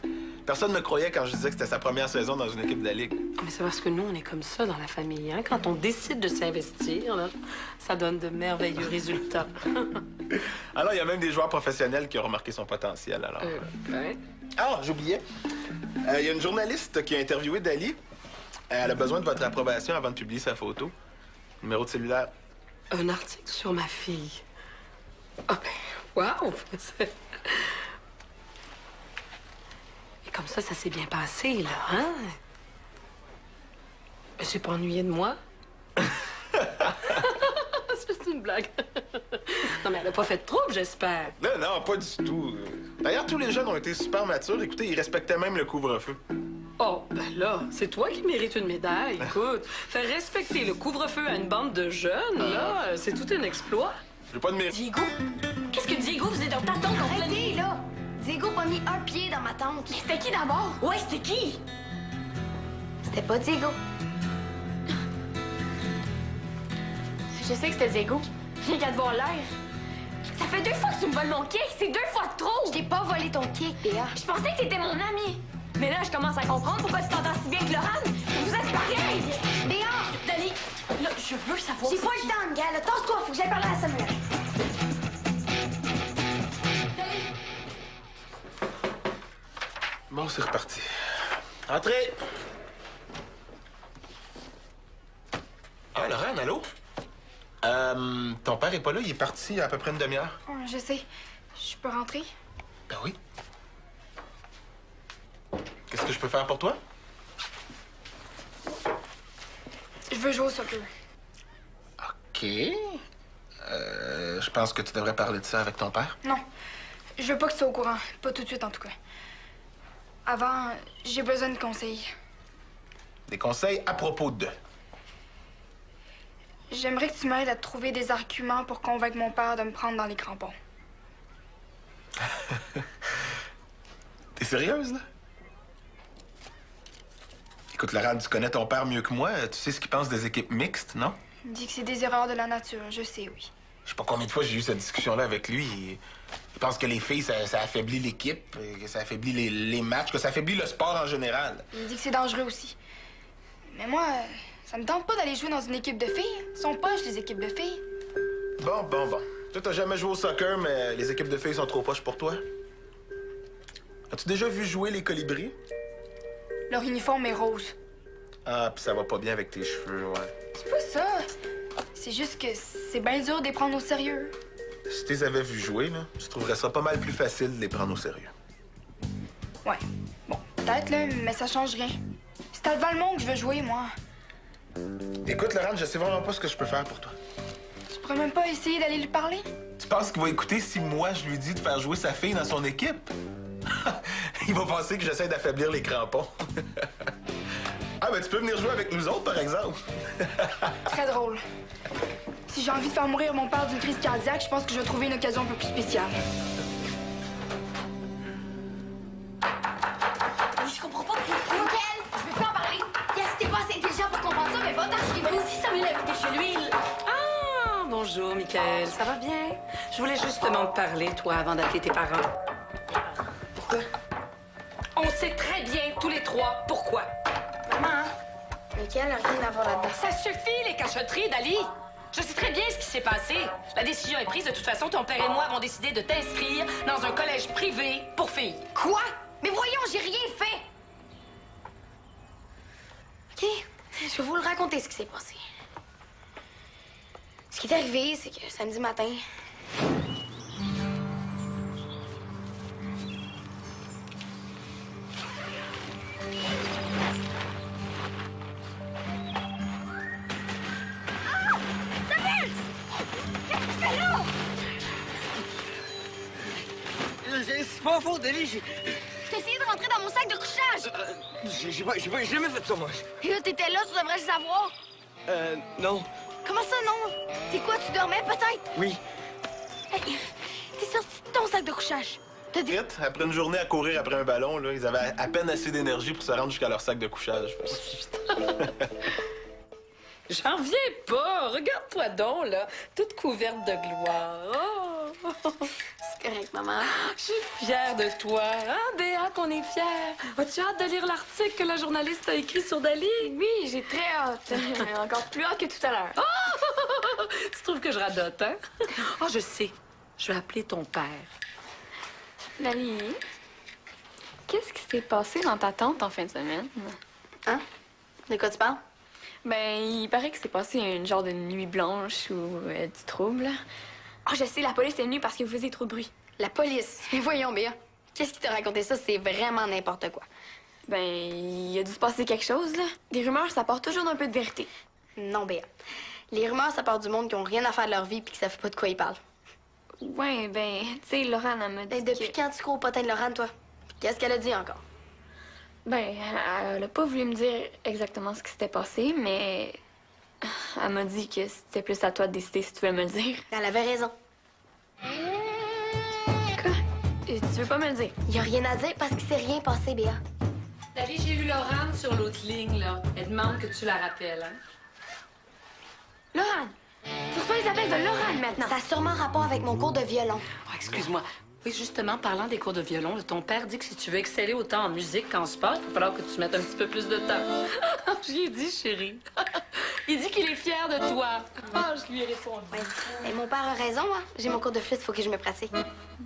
[SPEAKER 4] personne ne croyait quand je disais que c'était sa première saison dans une équipe de la Ligue.
[SPEAKER 1] Mais c'est parce que nous, on est comme ça dans la famille, hein? Quand on décide de s'investir, là, ça donne de merveilleux résultats.
[SPEAKER 4] Alors, il y a même des joueurs professionnels qui ont remarqué son potentiel, alors.
[SPEAKER 1] Ouais.
[SPEAKER 4] Ah, j'oubliais. Il y a une journaliste qui a interviewé Dali. Elle a besoin de votre approbation avant de publier sa photo. Numéro de cellulaire.
[SPEAKER 1] Un article sur ma fille. Ah ben, wow! Et comme ça s'est bien passé, là, hein? J'ai pas ennuyé de moi. C'est une blague. Non, mais elle a pas fait de trouble, j'espère.
[SPEAKER 4] Non, non, pas du tout. D'ailleurs, tous les jeunes ont été super matures. Écoutez, ils respectaient même le couvre-feu.
[SPEAKER 1] Oh, ben là, c'est toi qui mérites une médaille. Écoute, faire respecter le couvre-feu à une bande de jeunes, là, c'est tout un exploit.
[SPEAKER 4] J'ai pas de mérite.
[SPEAKER 6] Diego? Qu'est-ce que Diego faisait dans ta tante en pleine nuit?
[SPEAKER 5] Arrêtez, là! Diego a pas mis un pied dans ma tente.
[SPEAKER 2] Mais c'était qui d'abord?
[SPEAKER 6] Ouais, c'était qui?
[SPEAKER 5] C'était pas Diego.
[SPEAKER 2] Je sais que c'était Diego. Rien qu'à te voir l'air. Ça fait 2 fois que tu me voles mon kick. C'est 2 fois de trop.
[SPEAKER 5] Je t'ai pas volé ton kick, Béa.
[SPEAKER 2] Je pensais que t'étais mon ami. Mais là, je commence à comprendre pourquoi tu t'entends si bien avec Laurent. Vous êtes pareils.
[SPEAKER 5] Béa!
[SPEAKER 6] Dali, là, je veux savoir.
[SPEAKER 5] J'ai
[SPEAKER 6] c'est
[SPEAKER 5] pas
[SPEAKER 6] qui.
[SPEAKER 5] le temps, gars. Là, tasse-toi, faut que j'aille parler à Samuel.
[SPEAKER 4] Bon, c'est reparti. Entrez! Ah, Laurent, allô? Ton père est pas là, il est parti il y a à peu près une demi-heure.
[SPEAKER 3] Oh, je sais. Je peux rentrer?
[SPEAKER 4] Ben oui. Qu'est-ce que je peux faire pour toi?
[SPEAKER 3] Je veux jouer au soccer.
[SPEAKER 4] OK. Je pense que tu devrais parler de ça avec ton père.
[SPEAKER 3] Non. Je veux pas que tu sois au courant. Pas tout de suite, en tout cas. Avant, j'ai besoin de conseils.
[SPEAKER 4] Des conseils à propos de...
[SPEAKER 3] J'aimerais que tu m'aides à trouver des arguments pour convaincre mon père de me prendre dans les crampons.
[SPEAKER 4] T'es sérieuse, là? Écoute, Laurent, tu connais ton père mieux que moi. Tu sais ce qu'il pense des équipes mixtes, non?
[SPEAKER 3] Il dit que c'est des erreurs de la nature. Je sais, oui.
[SPEAKER 4] Je sais pas combien de fois j'ai eu cette discussion-là avec lui. Il pense que les filles, ça affaiblit l'équipe, que ça affaiblit les matchs, que ça affaiblit le sport en général.
[SPEAKER 3] Il dit que c'est dangereux aussi. Mais moi, ça me tente pas d'aller jouer dans une équipe de filles. Ils sont poches, les équipes de filles.
[SPEAKER 4] Bon. Toi, t'as jamais joué au soccer, mais les équipes de filles sont trop poches pour toi. As-tu déjà vu jouer les colibris?
[SPEAKER 3] Leur uniforme est rose.
[SPEAKER 4] Ah, puis ça va pas bien avec tes cheveux, ouais.
[SPEAKER 3] C'est pas ça. C'est juste que c'est bien dur de les prendre au sérieux.
[SPEAKER 4] Si tu les avais vus jouer, là, tu trouverais ça pas mal plus facile de les prendre au sérieux.
[SPEAKER 3] Ouais. Bon, peut-être, là, mais ça change rien. C'est à Valmont que je veux jouer, moi.
[SPEAKER 4] Écoute, Laurent, je sais vraiment pas ce que je peux faire pour toi.
[SPEAKER 3] Tu pourrais même pas essayer d'aller lui parler?
[SPEAKER 4] Tu penses qu'il va écouter si moi je lui dis de faire jouer sa fille dans son équipe? Il va penser que j'essaie d'affaiblir les crampons. Ah, ben tu peux venir jouer avec nous autres, par exemple.
[SPEAKER 3] Très drôle. Si j'ai envie de faire mourir mon père d'une crise cardiaque, je pense que je vais trouver une occasion un peu plus spéciale.
[SPEAKER 5] Je comprends pas pourquoi. Nickel, je veux pas en parler. Qu'est-ce que t'es pas assez intelligent pour comprendre ça, mais va-t'en chez
[SPEAKER 6] Mais aussi, Samuel a invité chez lui.
[SPEAKER 1] Ah, bonjour, Michael. Ça va bien? Je voulais justement te parler, toi, avant d'appeler tes parents.
[SPEAKER 6] Pourquoi?
[SPEAKER 1] On sait très bien, tous les trois, pourquoi.
[SPEAKER 3] Maman,
[SPEAKER 5] Nickel a rien à voir là-dedans.
[SPEAKER 1] Ça suffit, les cachotteries, Dali. Je sais très bien ce qui s'est passé. La décision est prise. De toute façon, ton père et moi avons décidé de t'inscrire dans un collège privé pour filles.
[SPEAKER 5] Quoi? Mais voyons, j'ai rien fait! OK, je vais vous le raconter ce qui s'est passé. Ce qui est arrivé, c'est que samedi matin...
[SPEAKER 7] C'est pas faux, Denis.
[SPEAKER 5] J'ai essayé de rentrer dans mon sac de couchage!
[SPEAKER 7] J'ai jamais fait ça, moi.
[SPEAKER 5] Et là, t'étais là, tu devrais le savoir.
[SPEAKER 7] Non.
[SPEAKER 5] Comment ça, non? C'est quoi, tu dormais, peut-être?
[SPEAKER 7] Oui.
[SPEAKER 5] Hey, t'es sorti de ton sac de couchage. T'as dit...
[SPEAKER 4] Vite, après une journée à courir après un ballon, là, ils avaient à peine assez d'énergie pour se rendre jusqu'à leur sac de couchage.
[SPEAKER 1] J'en reviens pas. Regarde-toi donc, là. Toute couverte de gloire. Oh.
[SPEAKER 5] C'est correct, maman.
[SPEAKER 1] Je suis fière de toi. Hein, Béa, qu'on est fière. As-tu hâte de lire l'article que la journaliste a écrit sur Dali?
[SPEAKER 2] Oui, j'ai très hâte. Encore plus hâte que tout à l'heure.
[SPEAKER 1] Tu trouves que je radote, hein? Oh, je sais. Je vais appeler ton père.
[SPEAKER 2] Dali, qu'est-ce qui s'est passé dans ta tente en fin de semaine?
[SPEAKER 5] Hein? De quoi tu parles?
[SPEAKER 2] Ben, il paraît que c'est passé une genre de nuit blanche ou du trouble. Ah, je sais, la police est venue parce que vous faisiez trop de bruit.
[SPEAKER 5] La police. Mais voyons, Béa. Qu'est-ce qui t'a raconté ça? C'est vraiment n'importe quoi.
[SPEAKER 2] Ben, il a dû se passer quelque chose, là. Des rumeurs, ça part toujours d'un peu de vérité.
[SPEAKER 5] Non, Béa. Les rumeurs, ça part du monde qui ont rien à faire de leur vie puis qui savent pas de quoi ils parlent.
[SPEAKER 2] Ouais, ben, tu sais, Laurent, elle m'a dit
[SPEAKER 5] Et depuis
[SPEAKER 2] que...
[SPEAKER 5] quand tu cours au potin de Laurent, toi? Puis qu'est-ce qu'elle a dit encore?
[SPEAKER 2] Ben, elle a pas voulu me dire exactement ce qui s'était passé, mais elle m'a dit que c'était plus à toi de décider si tu veux me le dire.
[SPEAKER 5] Elle avait raison.
[SPEAKER 2] Quoi? Et tu veux pas me le dire?
[SPEAKER 5] Y a rien à dire parce qu'il s'est rien passé, Béa.
[SPEAKER 1] Dali, j'ai eu Laurent sur l'autre ligne, là. Elle demande que tu la rappelles, hein?
[SPEAKER 2] Laurent! Tu reçois les appels de Laurent maintenant!
[SPEAKER 5] Ça a sûrement rapport avec mon cours de violon.
[SPEAKER 1] Oh, excuse-moi. Oui, justement, parlant des cours de violon, là, ton père dit que si tu veux exceller autant en musique qu'en sport, il va falloir que tu mettes un petit peu plus de temps. Je lui ai dit, chérie. Il dit qu'il est fier de toi. Ah, je lui ai répondu.
[SPEAKER 5] Ouais. Et mon père a raison, hein. J'ai mon cours de flûte, faut que je me pratique.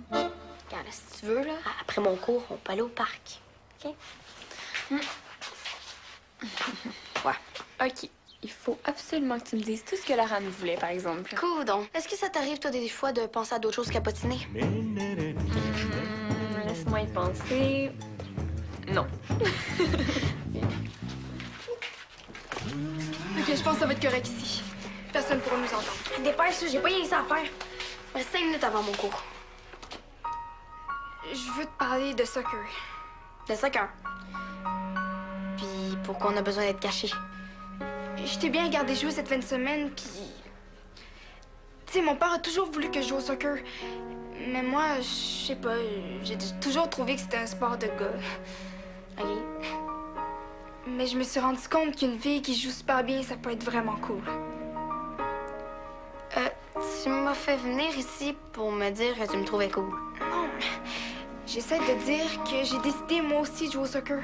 [SPEAKER 5] Regarde, si tu veux, là, après mon cours, on peut aller au parc. OK?
[SPEAKER 2] Ouais. OK. Il faut absolument que tu me dises tout ce que Laurent voulait, par exemple.
[SPEAKER 5] Coudon. Est-ce que ça t'arrive, toi, des fois, de penser à d'autres choses qu'à potiner?
[SPEAKER 2] Laisse-moi y penser. Non.
[SPEAKER 3] OK, je pense que ça va être correct ici. Personne pourra nous entendre.
[SPEAKER 5] Dépêche, j'ai pas rien ça à faire. Il reste 5 minutes avant mon cours.
[SPEAKER 3] Je veux te parler de soccer.
[SPEAKER 5] De soccer. Puis pourquoi on a besoin d'être caché?
[SPEAKER 3] Je t'ai bien regardé jouer cette fin de semaine, puis... Tu sais, mon père a toujours voulu que je joue au soccer. Mais moi, je sais pas, j'ai toujours trouvé que c'était un sport de gars.
[SPEAKER 5] OK.
[SPEAKER 3] Mais je me suis rendu compte qu'une fille qui joue super bien, ça peut être vraiment cool.
[SPEAKER 5] Tu m'as fait venir ici pour me dire que tu me trouvais cool.
[SPEAKER 3] Non, j'essaie de dire que j'ai décidé moi aussi de jouer au soccer.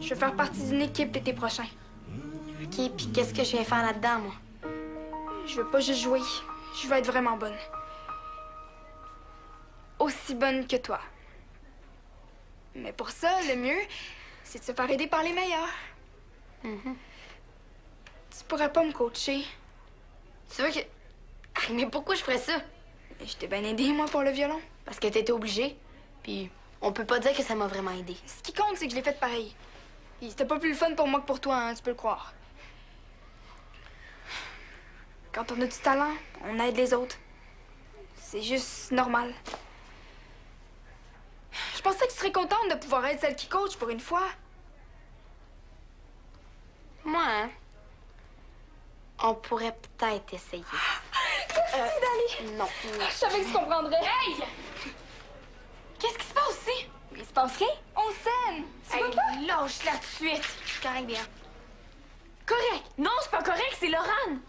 [SPEAKER 3] Je veux faire partie d'une équipe l'été prochain.
[SPEAKER 5] OK, puis qu'est-ce que je viens faire là-dedans, moi?
[SPEAKER 3] Je veux pas juste jouer, je veux être vraiment bonne. Aussi bonne que toi. Mais pour ça, le mieux, c'est de se faire aider par les meilleurs. Tu pourrais pas me coacher.
[SPEAKER 5] Tu veux que... Ah, mais pourquoi je ferais ça?
[SPEAKER 3] Je t'ai bien aidé, moi, pour le violon.
[SPEAKER 5] Parce que t'étais obligée. Puis on peut pas dire que ça m'a vraiment aidé.
[SPEAKER 3] Ce qui compte, c'est que je l'ai fait pareil. Et c'était pas plus le fun pour moi que pour toi, hein, tu peux le croire. Quand on a du talent, on aide les autres. C'est juste normal. Je pensais que tu serais contente de pouvoir être celle qui coach pour une fois.
[SPEAKER 5] Moi, hein? On pourrait peut-être essayer.
[SPEAKER 3] Dali!
[SPEAKER 5] Non.
[SPEAKER 3] Je savais que tu comprendrais. Hey! Qu'est-ce qui se passe ici? Il se passe rien? On s'aime! Tu vois pas?
[SPEAKER 5] Lâche-la tout de suite. Correct, bien.
[SPEAKER 2] Correct! Non, c'est pas correct, c'est Laurent!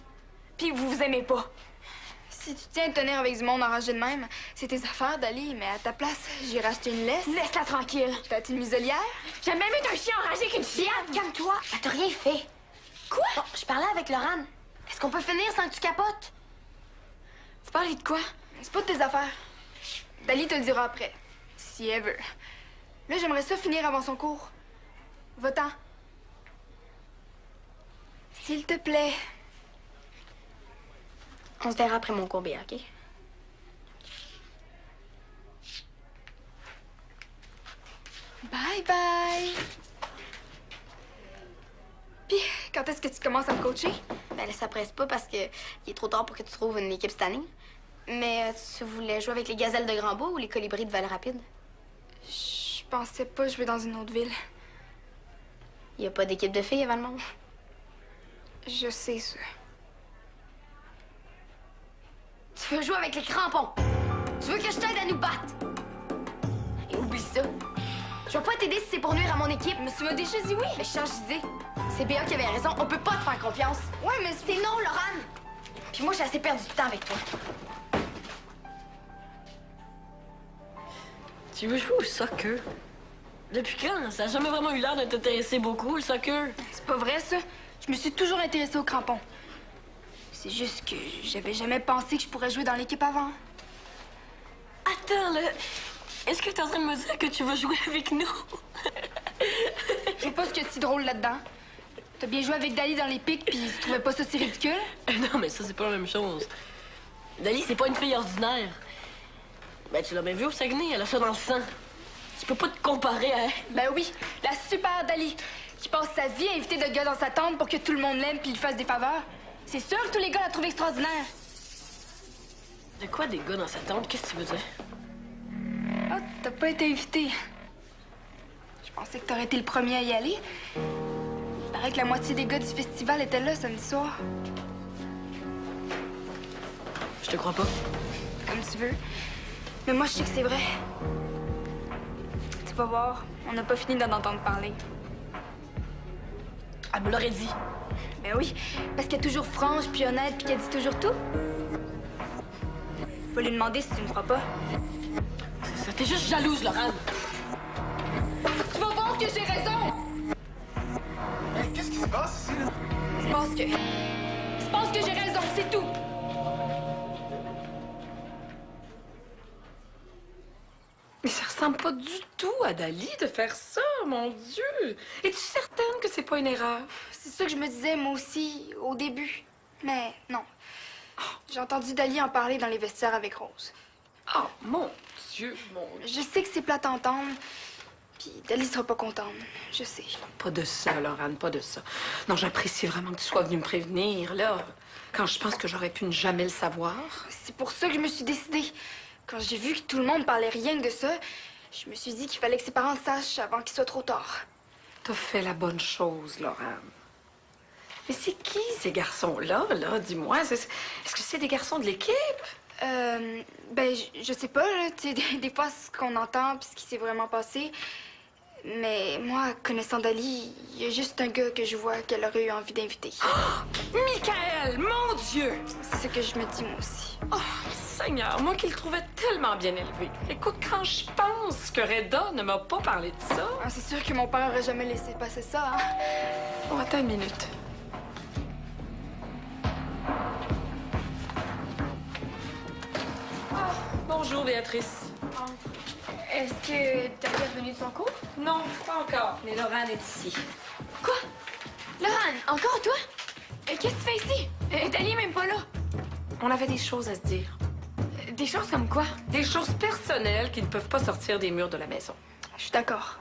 [SPEAKER 2] Puis vous vous aimez pas.
[SPEAKER 3] Si tu tiens à te tenir avec du monde enragé de même, c'est tes affaires, Dali, mais à ta place, j'ai racheté une laisse.
[SPEAKER 2] Laisse-la tranquille.
[SPEAKER 3] Peut-être une muselière?
[SPEAKER 2] J'aime même mieux un chien enragé qu'une chienne.
[SPEAKER 5] Calme-toi. Elle t'a rien fait.
[SPEAKER 2] Quoi?
[SPEAKER 5] Bon, je parlais avec Laurent. Est-ce qu'on peut finir sans que tu capotes?
[SPEAKER 3] Vous parlez de quoi? C'est pas de tes affaires. Dali te le dira après, si elle veut. Là, j'aimerais ça finir avant son cours. Va-t'en. S'il te plaît.
[SPEAKER 5] On se verra après mon cours, Béa, OK?
[SPEAKER 3] Bye bye. Puis, quand est-ce que tu commences à me coacher?
[SPEAKER 5] Ben là, ça presse pas parce que il est trop tard pour que tu trouves une équipe cette année. Mais tu voulais jouer avec les gazelles de Grandbois ou les colibris de Val-Rapide?
[SPEAKER 3] Je pensais pas jouer dans une autre ville.
[SPEAKER 5] Il y a pas d'équipe de filles à Valmont.
[SPEAKER 3] Je sais ça.
[SPEAKER 5] Tu veux jouer avec les crampons? Tu veux que je t'aide à nous battre? Et oublie ça. Je vais pas t'aider si c'est pour nuire à mon équipe.
[SPEAKER 3] Mais tu m'as déjà dit oui.
[SPEAKER 5] Mais change d'idée. C'est Béa qui avait raison. On peut pas te faire confiance.
[SPEAKER 3] Ouais, mais
[SPEAKER 5] C'est non, Laurent. Puis moi, j'ai assez perdu de temps avec toi.
[SPEAKER 6] Tu veux jouer au soccer? Depuis quand? Ça a jamais vraiment eu l'air de t'intéresser beaucoup, le soccer.
[SPEAKER 3] c'est pas vrai, ça. Je me suis toujours intéressée aux crampons. C'est juste que j'avais jamais pensé que je pourrais jouer dans l'équipe avant.
[SPEAKER 6] Attends, là. Est-ce que t'es en train de me dire que tu veux jouer avec nous?
[SPEAKER 3] Je sais pas ce qu'il y a de si drôle là-dedans. T'as bien joué avec Dali dans les pics, puis tu trouvais pas ça si ridicule?
[SPEAKER 6] Non, mais ça, c'est pas la même chose. Dali, c'est pas une fille ordinaire. Ben, tu l'as bien vu au Saguenay, elle a ça dans le sang. Tu peux pas te comparer à elle.
[SPEAKER 3] Ben oui, la super Dali, qui passe sa vie à inviter de gars dans sa tente pour que tout le monde l'aime puis lui fasse des faveurs. C'est sûr que tous les gars la trouvent extraordinaire.
[SPEAKER 6] De quoi des gars dans sa tente? Qu'est-ce que tu veux dire?
[SPEAKER 3] Ah, t'as pas été invité. Je Je pensais que t'aurais été le premier à y aller. Il paraît que la moitié des gars du festival étaient là samedi soir.
[SPEAKER 6] Je te crois pas.
[SPEAKER 3] Comme tu veux. Mais moi, je sais que c'est vrai. Tu vas voir, on n'a pas fini d'en entendre parler.
[SPEAKER 6] Elle me l'aurait dit.
[SPEAKER 3] Ben oui, parce qu'elle est toujours franche puis honnête puis qu'elle dit toujours tout. Faut lui demander si tu me crois pas.
[SPEAKER 6] Ça t'es juste jalouse, Laurent.
[SPEAKER 3] Tu vas voir que j'ai raison!
[SPEAKER 4] Hey, qu'est-ce qui se passe ici, là?
[SPEAKER 3] Je pense que j'ai raison, c'est tout!
[SPEAKER 1] Mais ça ressemble pas du tout à Dali de faire ça, mon Dieu! Es-tu certaine que c'est pas une erreur?
[SPEAKER 3] C'est ça que je me disais, moi aussi, au début. Mais non. J'ai entendu Dali en parler dans les vestiaires avec Rose.
[SPEAKER 1] Oh, mon Dieu, mon Dieu!
[SPEAKER 3] Je sais que c'est plate à entendre, puis Dali sera pas contente. Je sais.
[SPEAKER 1] Pas de ça, Laurane, pas de ça. Non, j'apprécie vraiment que tu sois venue me prévenir, là. Quand je pense que j'aurais pu ne jamais le savoir.
[SPEAKER 3] C'est pour ça que je me suis décidée. Quand j'ai vu que tout le monde parlait rien que de ça, je me suis dit qu'il fallait que ses parents le sachent avant qu'il soit trop tard.
[SPEAKER 1] T'as fait la bonne chose, Laurane. Mais c'est qui, ces garçons-là, là? Dis-moi, est-ce que c'est des garçons de l'équipe?
[SPEAKER 3] Ben, je sais pas, là. Tu sais, des fois, ce qu'on entend puis ce qui s'est vraiment passé. Mais moi, connaissant Dali, il y a juste un gars que je vois qu'elle aurait eu envie d'inviter.
[SPEAKER 1] Michael, mon Dieu!
[SPEAKER 3] C'est ce que je me dis, moi aussi.
[SPEAKER 1] Oh, Seigneur, moi qui le trouvais tellement bien élevé. Écoute, quand je pense que Reda ne m'a pas parlé de ça...
[SPEAKER 3] Ah, c'est sûr que mon père aurait jamais laissé passer ça, hein?
[SPEAKER 1] Oh, attends une minute. Bonjour, Béatrice.
[SPEAKER 2] Est-ce que t'as bien revenu de son cours?
[SPEAKER 1] Non, pas encore, mais Laurane est ici.
[SPEAKER 2] Quoi? Laurane, encore toi? Qu'est-ce que tu fais ici? Dali est même pas là.
[SPEAKER 1] On avait des choses à se dire.
[SPEAKER 2] Des choses comme quoi?
[SPEAKER 1] Des choses personnelles qui ne peuvent pas sortir des murs de la maison.
[SPEAKER 3] Je suis d'accord.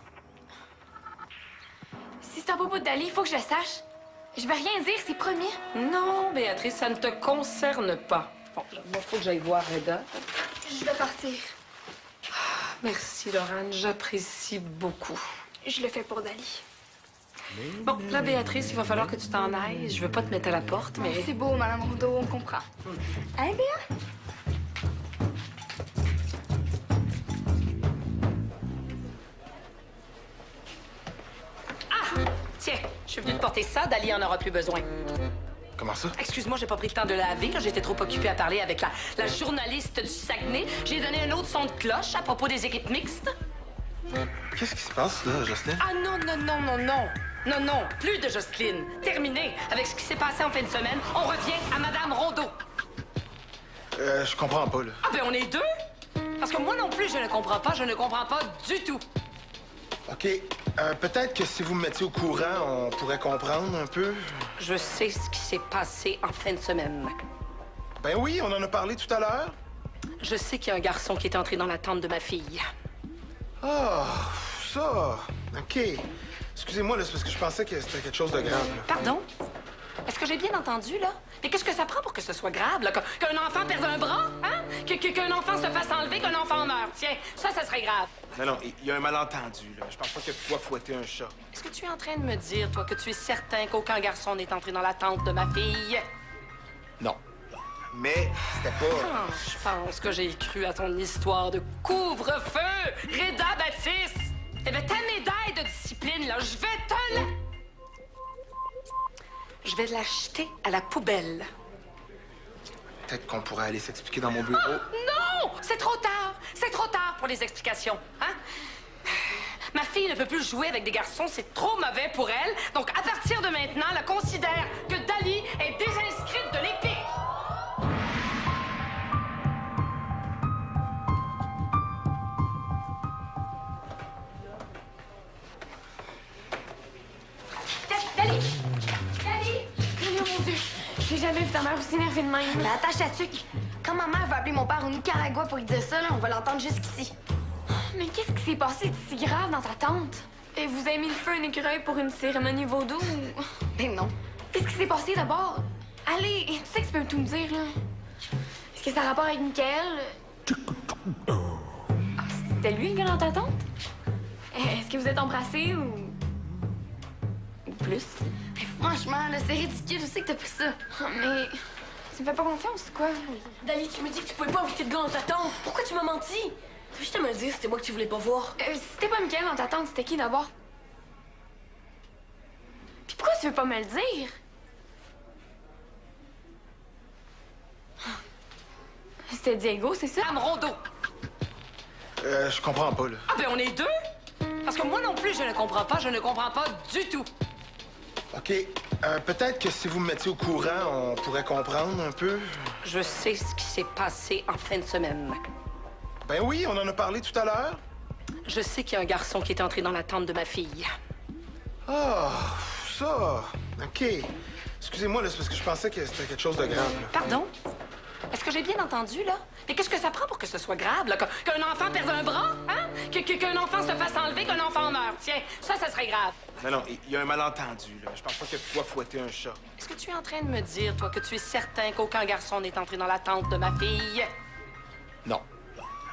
[SPEAKER 2] Si c'est à propos de Dali, il faut que je le sache. Je vais rien dire, c'est promis.
[SPEAKER 1] Non, Béatrice, ça ne te concerne pas. Bon, il faut que j'aille voir Reda.
[SPEAKER 3] Je dois partir.
[SPEAKER 1] Merci, Laurane, j'apprécie beaucoup.
[SPEAKER 3] Je le fais pour Dali.
[SPEAKER 1] Bon, là, Béatrice, il va falloir que tu t'en ailles. Je veux pas te mettre à la porte, mais...
[SPEAKER 3] C'est beau, Madame Rondeau, on comprend. Hein, Béa?
[SPEAKER 1] Tiens, je suis venue te porter ça, Dali en aura plus besoin.
[SPEAKER 4] Comment ça?
[SPEAKER 1] Excuse-moi, j'ai pas pris le temps de laver. J'étais trop occupée à parler avec la journaliste du Saguenay. J'ai donné un autre son de cloche à propos des équipes mixtes.
[SPEAKER 4] Qu'est-ce qui se passe, là, Jocelyne?
[SPEAKER 1] Ah non, non, non, non, non. Non, non, plus de Jocelyne. Terminé. Avec ce qui s'est passé en fin de semaine, on revient à Madame Rondeau.
[SPEAKER 4] Je comprends pas, là.
[SPEAKER 1] Ah ben on est deux. Parce que moi non plus, je ne comprends pas. Je ne comprends pas du tout.
[SPEAKER 4] OK. Peut-être que si vous me mettiez au courant, on pourrait comprendre un peu.
[SPEAKER 1] Je sais ce qui s'est passé en fin de semaine.
[SPEAKER 4] Ben oui, on en a parlé tout à l'heure.
[SPEAKER 1] Je sais qu'il y a un garçon qui est entré dans la tente de ma fille.
[SPEAKER 4] Ah, ça. OK. Excusez-moi, là, c'est parce que je pensais que c'était quelque chose de grave, là.
[SPEAKER 1] Pardon? Est-ce que j'ai bien entendu, là? Mais qu'est-ce que ça prend pour que ce soit grave, là? Qu'un enfant perde un bras, hein? Qu'un enfant se fasse enlever, qu'un enfant meure. Tiens, ça serait grave.
[SPEAKER 4] Non, il y a un malentendu, là. Je pense pas que tu dois fouetter un chat.
[SPEAKER 1] Est-ce que tu es en train de me dire, toi, que tu es certain qu'aucun garçon n'est entré dans la tente de ma fille?
[SPEAKER 4] Non. Mais c'était pas...
[SPEAKER 1] Ah, je pense que j'ai cru à ton histoire de couvre-feu, Reda Baptiste! Eh bien, ta médaille de discipline, là, je vais te la... Je vais l'acheter à la poubelle.
[SPEAKER 4] Peut-être qu'on pourrait aller s'expliquer dans mon bureau.
[SPEAKER 1] Non! C'est trop tard! C'est trop tard pour les explications, hein? Ma fille ne peut plus jouer avec des garçons, c'est trop mauvais pour elle. Donc, à partir de maintenant, elle considère que Dali est désinscrite de l'équipe.
[SPEAKER 2] Dali! Dali! Oh mon Dieu! J'ai jamais vu ta mère aussi énervée de même.
[SPEAKER 5] Mais attache ta tuque. Quand ma mère va appeler mon père au Nicaragua pour lui dire ça, là, on va l'entendre jusqu'ici.
[SPEAKER 2] Mais qu'est-ce qui s'est passé de si grave dans ta tente? Et vous avez mis le feu à un écureuil pour une cérémonie vaudou ou...
[SPEAKER 5] Ben non.
[SPEAKER 2] Qu'est-ce qui s'est passé d'abord? Allez, tu sais que tu peux tout me dire, là. Est-ce que ça a rapport avec Michael? Ah, c'était lui le gars dans ta tente? Est-ce que vous êtes embrassés ou plus?
[SPEAKER 5] Mais franchement, là, c'est ridicule. Je sais que t'as pris ça.
[SPEAKER 2] Oh, mais tu me fais pas confiance, quoi?
[SPEAKER 6] Dali, tu me dis que tu pouvais pas inviter de gars dans ta tente. Pourquoi tu m'as menti? Tu veux juste me dire, c'était moi que tu voulais pas voir.
[SPEAKER 2] C'était pas Mickaël dans ta tente, c'était qui d'abord? Puis pourquoi tu veux pas me le dire? C'était Diego, c'est ça?
[SPEAKER 1] Amrondo!
[SPEAKER 4] Je comprends pas, là.
[SPEAKER 1] Ah, ben on est deux! Parce que moi non plus, je ne comprends pas du tout.
[SPEAKER 4] OK. Peut-être que si vous me mettiez au courant, on pourrait comprendre un peu.
[SPEAKER 1] Je sais ce qui s'est passé en fin de semaine.
[SPEAKER 4] Ben oui, on en a parlé tout à l'heure.
[SPEAKER 1] Je sais qu'il y a un garçon qui est entré dans la tente de ma fille.
[SPEAKER 4] Ah, ça. OK. Excusez-moi, là, c'est parce que je pensais que c'était quelque chose de grave, là.
[SPEAKER 1] Pardon? Est-ce que j'ai bien entendu, là? Mais qu'est-ce que ça prend pour que ce soit grave, là? Qu'un enfant perde un bras, hein? Qu'un enfant se fasse enlever, qu'un enfant meure. Tiens, ça serait grave.
[SPEAKER 4] Non, il y a un malentendu, là. Je pense pas que tu dois fouetter un chat.
[SPEAKER 1] Est-ce que tu es en train de me dire, toi, que tu es certain qu'aucun garçon n'est entré dans la tente de ma fille?
[SPEAKER 4] Non.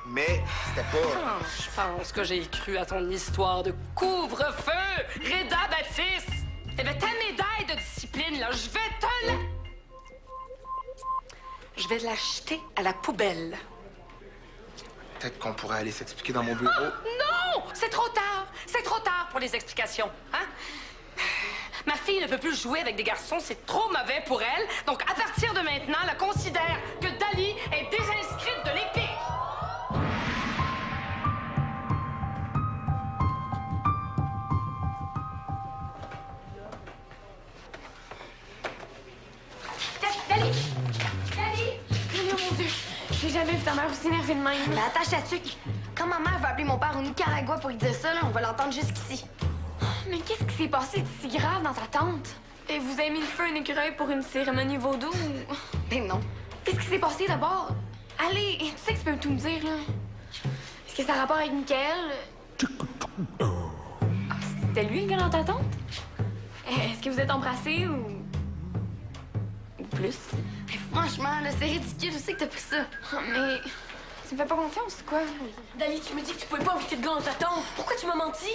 [SPEAKER 4] Mais c'était pas...
[SPEAKER 1] Ah, je pense que j'ai cru à ton histoire de couvre-feu, Reda Baptiste! Eh bien, ta médaille de discipline, là, je vais te la... Je vais l'acheter à la poubelle.
[SPEAKER 4] Peut-être qu'on pourrait aller s'expliquer dans mon bureau.
[SPEAKER 1] Non! C'est trop tard! C'est trop tard pour les explications, hein? Ma fille ne peut plus jouer avec des garçons, c'est trop mauvais pour elle. Donc, à partir de maintenant, elle considère que Dali est désinscrite de l'EPIC.
[SPEAKER 2] Dali! Dali! Oh mon Dieu! J'ai jamais vu ta mère aussi énervée de même.
[SPEAKER 5] Mais attache ta tuque. Quand ma mère va appeler mon père au Nicaragua pour lui dire ça, là, on va l'entendre jusqu'ici.
[SPEAKER 2] Mais qu'est-ce qui s'est passé de si grave dans ta tente? Et vous avez mis le feu à un écureuil pour une cérémonie vaudou ou...
[SPEAKER 5] Ben non.
[SPEAKER 2] Qu'est-ce qui s'est passé d'abord? Allez, tu sais que tu peux tout me dire, là. Est-ce que ça a rapport avec Mickaël? Ah, c'était lui le gars dans ta tente? Est-ce que vous êtes embrassés ou plus?
[SPEAKER 5] Mais franchement, là, c'est ridicule. Je sais que t'as pris ça.
[SPEAKER 2] Oh, mais tu me fais pas confiance, quoi?
[SPEAKER 6] Dali, tu me dis que tu pouvais pas inviter de gars dans ta tente. Pourquoi tu m'as menti?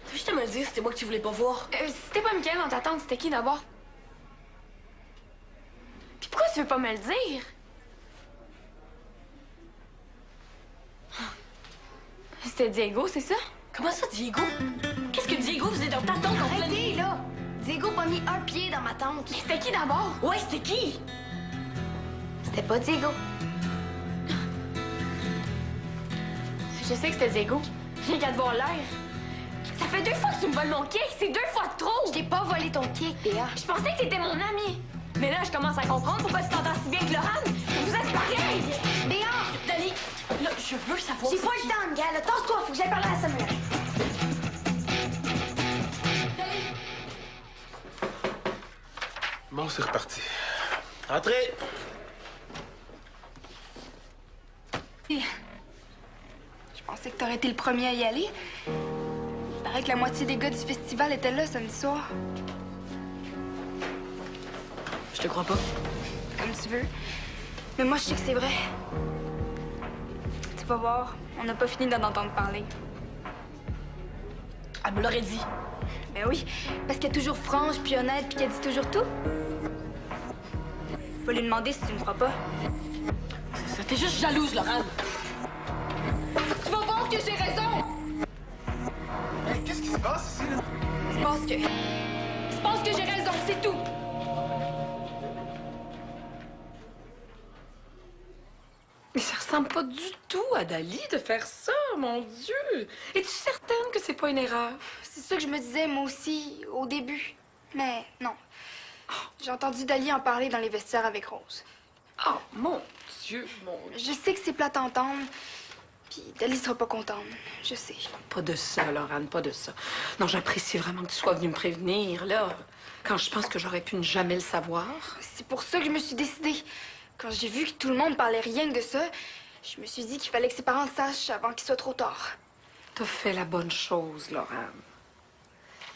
[SPEAKER 6] Tu veux juste me dire, c'était moi que tu voulais pas voir.
[SPEAKER 2] C'était pas Mickaël dans ta tente, c'était qui d'abord? Puis pourquoi tu veux pas me le dire? C'était Diego, c'est ça?
[SPEAKER 6] Comment ça, Diego? Qu'est-ce que Diego faisait dans ta tente en pleine
[SPEAKER 5] Arrêtez, là! Diego a mis un pied dans ma tente.
[SPEAKER 2] Mais c'était qui d'abord?
[SPEAKER 6] Ouais, c'était qui?
[SPEAKER 5] C'était pas Diego.
[SPEAKER 2] Je sais que c'était Diego. J'ai qu'à te voir l'air. Ça fait 2 fois que tu me voles mon cake, c'est 2 fois de trop!
[SPEAKER 5] Je t'ai pas volé ton cake, Béa.
[SPEAKER 2] Je pensais que t'étais mon ami. Mais là, je commence à comprendre pourquoi tu t'entends si bien avec Laurent. Vous êtes pareils!
[SPEAKER 5] Béa!
[SPEAKER 6] Dali, là, je veux savoir.
[SPEAKER 5] J'ai pas le temps, Miguel. Là, tasse-toi, faut que j'aille parler à Samuel.
[SPEAKER 4] Bon, c'est reparti. Entrez!
[SPEAKER 3] Je pensais que t'aurais été le premier à y aller. Il paraît que la moitié des gars du festival étaient là samedi soir.
[SPEAKER 6] Je te crois pas.
[SPEAKER 3] Comme tu veux. Mais moi, je sais que c'est vrai. Tu vas voir, on n'a pas fini d'en entendre parler.
[SPEAKER 6] Elle me l'aurait dit.
[SPEAKER 3] Ben oui, parce qu'elle est toujours franche puis honnête puis qu'elle dit toujours tout. Faut lui demander si tu me crois pas.
[SPEAKER 6] Ça t'es juste jalouse, Laurent.
[SPEAKER 2] Tu vas voir que j'ai raison!
[SPEAKER 4] Hey, qu'est-ce qui se passe ici, là?
[SPEAKER 2] Je pense que j'ai raison, c'est tout!
[SPEAKER 1] Mais ça ressemble pas du tout à Dali de faire ça, mon Dieu! Es-tu certaine que c'est pas une erreur?
[SPEAKER 3] C'est ça que je me disais, moi aussi, au début. Mais non. J'ai entendu Dali en parler dans les vestiaires avec Rose.
[SPEAKER 1] Oh, mon Dieu, mon Dieu!
[SPEAKER 3] Je sais que c'est plate à entendre, puis Dali sera pas contente. Je sais.
[SPEAKER 1] Pas de ça, Laurane, pas de ça. Non, j'apprécie vraiment que tu sois venue me prévenir, là. Quand je pense que j'aurais pu ne jamais le savoir.
[SPEAKER 3] C'est pour ça que je me suis décidée. Quand j'ai vu que tout le monde parlait rien que de ça, je me suis dit qu'il fallait que ses parents le sachent avant qu'il soit trop tard.
[SPEAKER 1] T'as fait la bonne chose, Laurane.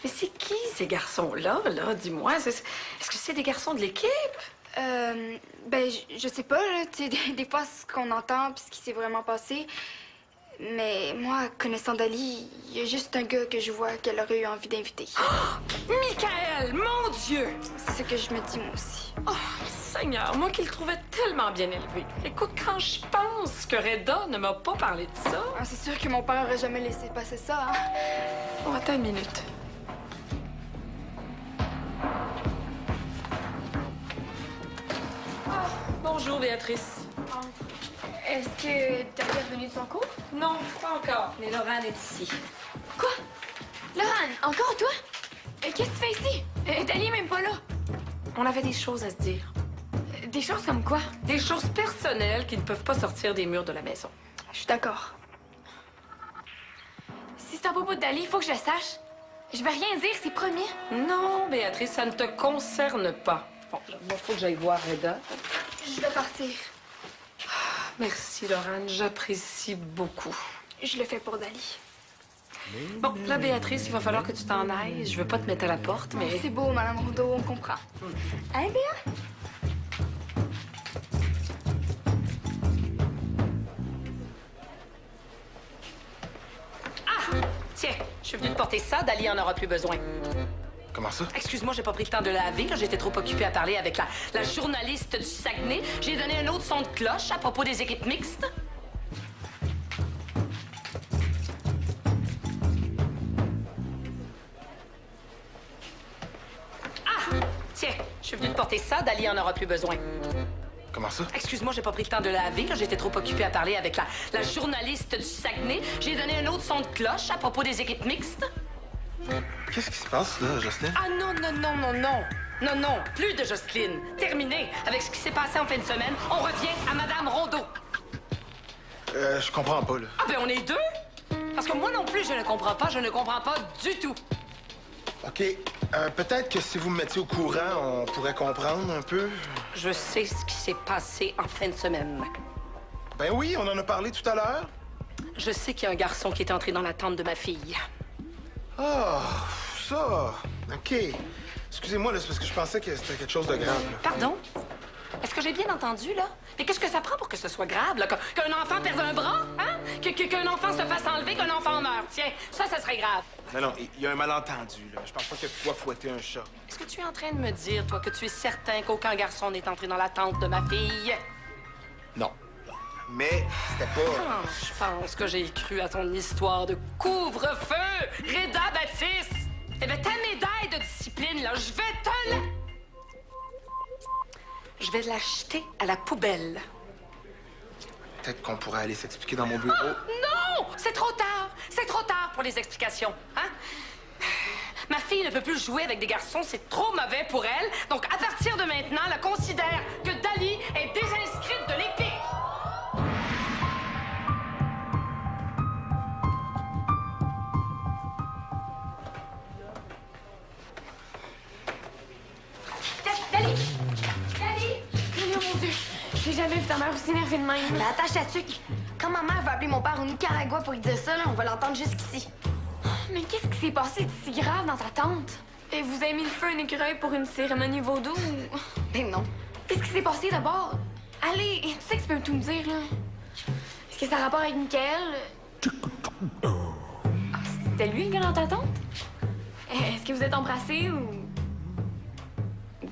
[SPEAKER 1] Mais c'est qui, ces garçons-là, là? Dis-moi, est-ce que c'est des garçons de l'équipe?
[SPEAKER 3] Ben, je sais pas, là, tu sais, des fois, ce qu'on entend puis ce qui s'est vraiment passé. Mais moi, connaissant Dali, il y a juste un gars que je vois qu'elle aurait eu envie d'inviter.
[SPEAKER 1] Michael, mon Dieu!
[SPEAKER 3] C'est ce que je me dis, moi aussi.
[SPEAKER 1] Oh, Seigneur, moi qui le trouvais tellement bien élevé. Écoute, quand je pense que Reda ne m'a pas parlé de ça...
[SPEAKER 3] Ah, c'est sûr que mon père aurait jamais laissé passer ça, hein?
[SPEAKER 1] Oh, attends une minute. Bonjour, Béatrice.
[SPEAKER 2] Est-ce que Dali est revenue de son cours?
[SPEAKER 1] Non, pas encore, mais Laurent est ici.
[SPEAKER 2] Quoi? Laurent, encore toi? Qu'est-ce que tu fais ici? Dali est même pas là.
[SPEAKER 1] On avait des choses à se dire.
[SPEAKER 2] Des choses comme quoi?
[SPEAKER 1] Des choses personnelles qui ne peuvent pas sortir des murs de la maison.
[SPEAKER 3] Je suis d'accord.
[SPEAKER 2] Si c'est à propos de Dali, il faut que je le sache. Je vais rien dire, c'est promis.
[SPEAKER 1] Non, Béatrice, ça ne te concerne pas. Bon, il faut que j'aille voir Reda.
[SPEAKER 3] Je dois partir.
[SPEAKER 1] Merci, Laurent, j'apprécie beaucoup.
[SPEAKER 3] Je le fais pour Dali.
[SPEAKER 1] Bon, là, Béatrice, il va falloir que tu t'en ailles. Je veux pas te mettre à la porte, mais...
[SPEAKER 3] C'est beau, Madame Rondeau, on comprend. Hein, Béa?
[SPEAKER 1] Tiens, je suis venue te porter ça, Dali en aura plus besoin.
[SPEAKER 4] Comment ça?
[SPEAKER 1] Excuse-moi, j'ai pas pris le temps de laver. J'étais trop occupée à parler avec la journaliste du Saguenay. J'ai donné un autre son de cloche à propos des équipes mixtes. Tiens, je suis venue te porter ça, Dali en aura plus besoin.
[SPEAKER 4] Comment ça?
[SPEAKER 1] Excuse-moi, j'ai pas pris le temps de laver. J'étais trop occupée à parler avec la journaliste du Saguenay. J'ai donné un autre son de cloche à propos des équipes mixtes.
[SPEAKER 4] Qu'est-ce qui se passe, là, Jocelyne?
[SPEAKER 1] Ah non, non, non, non, non. Non, non, plus de Jocelyne. Terminé. Avec ce qui s'est passé en fin de semaine, on revient à Madame Rondeau.
[SPEAKER 4] Je comprends pas, là.
[SPEAKER 1] Ah ben on est deux. Parce que moi non plus, je ne comprends pas. Je ne comprends pas du tout.
[SPEAKER 4] OK. Peut-être que si vous me mettiez au courant, on pourrait comprendre un peu.
[SPEAKER 1] Je sais ce qui s'est passé en fin de semaine.
[SPEAKER 4] Ben oui, on en a parlé tout à l'heure.
[SPEAKER 1] Je sais qu'il y a un garçon qui est entré dans la tente de ma fille.
[SPEAKER 4] Ah, ça. OK. Excusez-moi, là, c'est parce que je pensais que c'était quelque chose de grave, là.
[SPEAKER 1] Pardon? Est-ce que j'ai bien entendu, là? Mais qu'est-ce que ça prend pour que ce soit grave, là? Qu'un enfant perde un bras, hein? Qu'un enfant se fasse enlever, qu'un enfant meure. Tiens, ça serait grave.
[SPEAKER 4] Non, il y a un malentendu, là. Je pense pas que tu dois fouetter un chat.
[SPEAKER 1] Est-ce que tu es en train de me dire, toi, que tu es certain qu'aucun garçon n'est entré dans la tente de ma fille?
[SPEAKER 4] Non. Mais c'était pas...
[SPEAKER 1] Ah, je pense que j'ai cru à ton histoire de couvre-feu, Reda Baptiste! Eh bien, ta médaille de discipline, là, je vais te la... Je vais l'acheter à la poubelle.
[SPEAKER 4] Peut-être qu'on pourrait aller s'expliquer dans mon bureau.
[SPEAKER 1] Non! C'est trop tard! C'est trop tard pour les explications, hein? Ma fille ne peut plus jouer avec des garçons, c'est trop mauvais pour elle. Donc, à partir de maintenant, elle considère que Dali est désinscrite de l'EPIC.
[SPEAKER 2] Dali! Dali! Oh mon Dieu! J'ai jamais vu ta mère aussi énervée de même.
[SPEAKER 5] Mais attache ta tuque. Quand ma mère va appeler mon père au Nicaragua pour lui dire ça, là, on va l'entendre jusqu'ici.
[SPEAKER 2] Mais qu'est-ce qui s'est passé de si grave dans ta tente? Et vous avez mis le feu à un écureuil pour une cérémonie vaudou ou...
[SPEAKER 5] Ben non.
[SPEAKER 2] Qu'est-ce qui s'est passé d'abord? Allez, tu sais que tu peux tout me dire, là. Est-ce que ça a rapport avec Michael? Ah, c'était lui le gars dans ta tente? Est-ce que vous êtes embrassés ou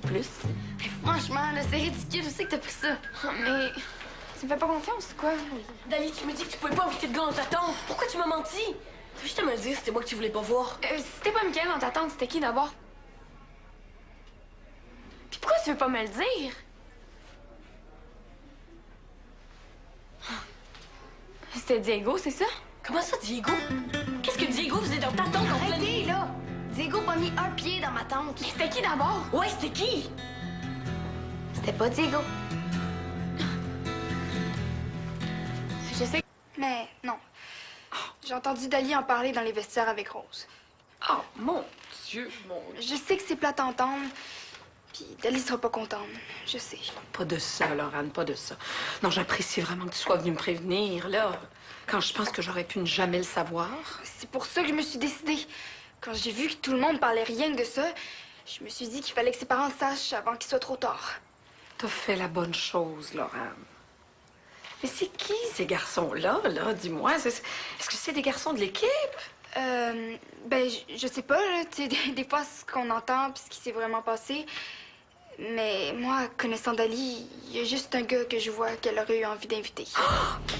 [SPEAKER 2] plus?
[SPEAKER 5] Mais franchement, là, c'est ridicule. Je sais que t'as pris ça.
[SPEAKER 2] Mais tu me fais pas confiance, quoi?
[SPEAKER 6] Dali, tu me dis que tu pouvais pas inviter de gars dans ta tente. Pourquoi tu m'as menti? T'as juste à me le dire, c'était moi que tu voulais pas voir.
[SPEAKER 2] C'était pas Michael dans ta tente, c'était qui d'abord? Puis pourquoi tu veux pas me le dire? C'était Diego, c'est ça?
[SPEAKER 6] Comment ça, Diego? Qu'est-ce que Diego faisait dans ta tente en pleine
[SPEAKER 5] Arrêtez, là! Diego m'a mis un pied dans ma tente.
[SPEAKER 2] Mais c'était qui d'abord?
[SPEAKER 6] Ouais, c'était qui?
[SPEAKER 5] C'était pas Diego.
[SPEAKER 2] Je sais.
[SPEAKER 3] Mais non. J'ai entendu Dali en parler dans les vestiaires avec Rose.
[SPEAKER 1] Oh, mon Dieu, mon Dieu.
[SPEAKER 3] Je sais que c'est plate à entendre, puis Dali sera pas contente. Je sais.
[SPEAKER 1] Pas de ça, Laurane, pas de ça. Non, j'apprécie vraiment que tu sois venue me prévenir, là. Quand je pense que j'aurais pu ne jamais le savoir.
[SPEAKER 3] C'est pour ça que je me suis décidée. Quand j'ai vu que tout le monde parlait rien que de ça, je me suis dit qu'il fallait que ses parents sachent avant qu'il soit trop tard.
[SPEAKER 1] T'as fait la bonne chose, Laurane. Mais c'est qui, ces garçons-là, là? Dis-moi. Est-ce que c'est des garçons de l'équipe?
[SPEAKER 3] Ben, je sais pas, là. Tu sais, des fois, ce qu'on entend puis ce qui s'est vraiment passé. Mais moi, connaissant Dali, il y a juste un gars que je vois qu'elle aurait eu envie d'inviter.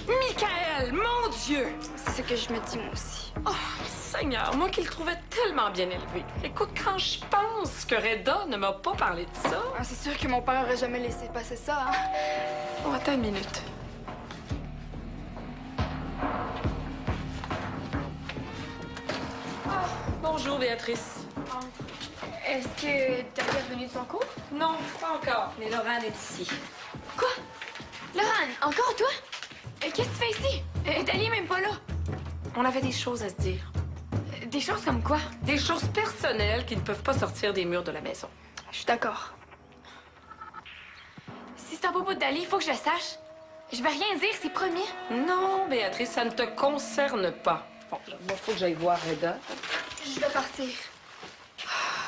[SPEAKER 1] Michael, mon Dieu!
[SPEAKER 3] C'est ce que je me dis, moi aussi.
[SPEAKER 1] Oh, Seigneur, moi qui le trouvais tellement bien élevé. Écoute, quand je pense que Reda ne m'a pas parlé de ça...
[SPEAKER 3] Ah, c'est sûr que mon père aurait jamais laissé passer ça, hein?
[SPEAKER 1] Oh, attends une minute. Bonjour, Béatrice.
[SPEAKER 2] Est-ce que Dali est revenu de son cours?
[SPEAKER 1] Non, pas encore, mais Laurent est ici.
[SPEAKER 2] Quoi? Laurent, encore toi? Qu'est-ce que tu fais ici? Dali est même pas là.
[SPEAKER 1] On avait des choses à se dire.
[SPEAKER 2] Des choses comme quoi?
[SPEAKER 1] Des choses personnelles qui ne peuvent pas sortir des murs de la maison.
[SPEAKER 3] Je suis d'accord.
[SPEAKER 2] Si c'est à propos de Dali, il faut que je le sache. Je vais rien dire, c'est promis.
[SPEAKER 1] Non, Béatrice, ça ne te concerne pas. Bon, il faut que j'aille voir Reda.
[SPEAKER 3] Je vais partir.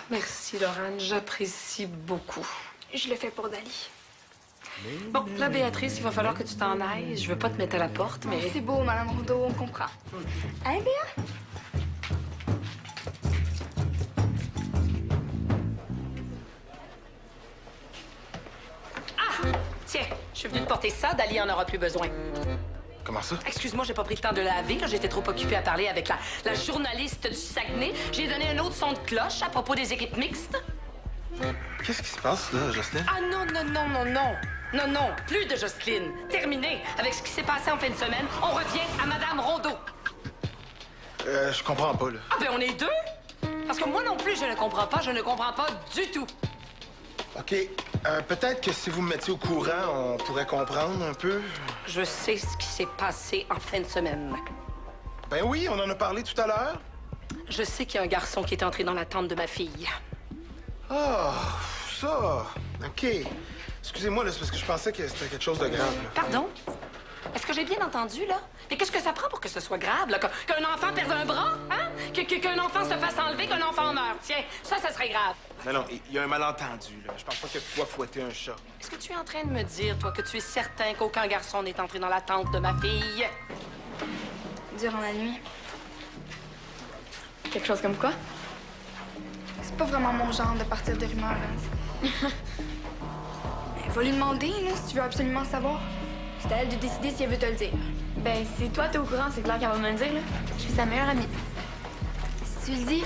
[SPEAKER 1] Merci, Laurent, j'apprécie beaucoup.
[SPEAKER 3] Je le fais pour Dali.
[SPEAKER 1] Bon, là, Béatrice, il va falloir que tu t'en ailles. Je veux pas te mettre à la porte, mais...
[SPEAKER 3] C'est beau, Madame Rondeau, on comprend. Hein, Béa?
[SPEAKER 1] Tiens, je suis venue te porter ça. Dali en aura plus besoin.
[SPEAKER 4] Comment ça?
[SPEAKER 1] Excuse-moi, j'ai pas pris le temps de laver. Là, j'étais trop occupée à parler avec la journaliste du Saguenay. J'ai donné un autre son de cloche à propos des équipes mixtes.
[SPEAKER 4] Qu'est-ce qui se passe, là, Jocelyne?
[SPEAKER 1] Ah non, non, non, non, non. Non, non, plus de Jocelyne. Terminé. Avec ce qui s'est passé en fin de semaine, on revient à Madame Rondeau.
[SPEAKER 4] Je comprends pas, là.
[SPEAKER 1] Ah ben, on est deux. Parce que moi non plus, je ne comprends pas. Je ne comprends pas du tout.
[SPEAKER 4] OK. Peut-être que si vous me mettiez au courant, on pourrait comprendre un peu.
[SPEAKER 1] Je sais ce qui s'est passé en fin de semaine.
[SPEAKER 4] Ben oui, on en a parlé tout à l'heure.
[SPEAKER 1] Je sais qu'il y a un garçon qui est entré dans la tente de ma fille.
[SPEAKER 4] Ah, ça. OK. Excusez-moi, là, c'est parce que je pensais que c'était quelque chose de grave, là.
[SPEAKER 1] Pardon? Est-ce que j'ai bien entendu, là? Mais qu'est-ce que ça prend pour que ce soit grave, là? Qu'un enfant perde un bras, hein? Qu'un enfant se fasse enlever, qu'un enfant meure. Tiens, ça serait grave.
[SPEAKER 4] Non, il y a un malentendu, là. Je pense pas que tu dois fouetter un chat.
[SPEAKER 1] Est-ce que tu es en train de me dire, toi, que tu es certain qu'aucun garçon n'est entré dans la tente de ma fille?
[SPEAKER 3] Durant la nuit.
[SPEAKER 2] Quelque chose comme quoi?
[SPEAKER 3] C'est pas vraiment mon genre de partir de rumeurs, là. Mais va lui demander, là, si tu veux absolument savoir. C'est à elle de décider si elle veut te le dire.
[SPEAKER 2] Ben, si toi t'es au courant, c'est clair qu'elle va me le dire, là. Je suis sa meilleure amie.
[SPEAKER 3] Si tu le dis,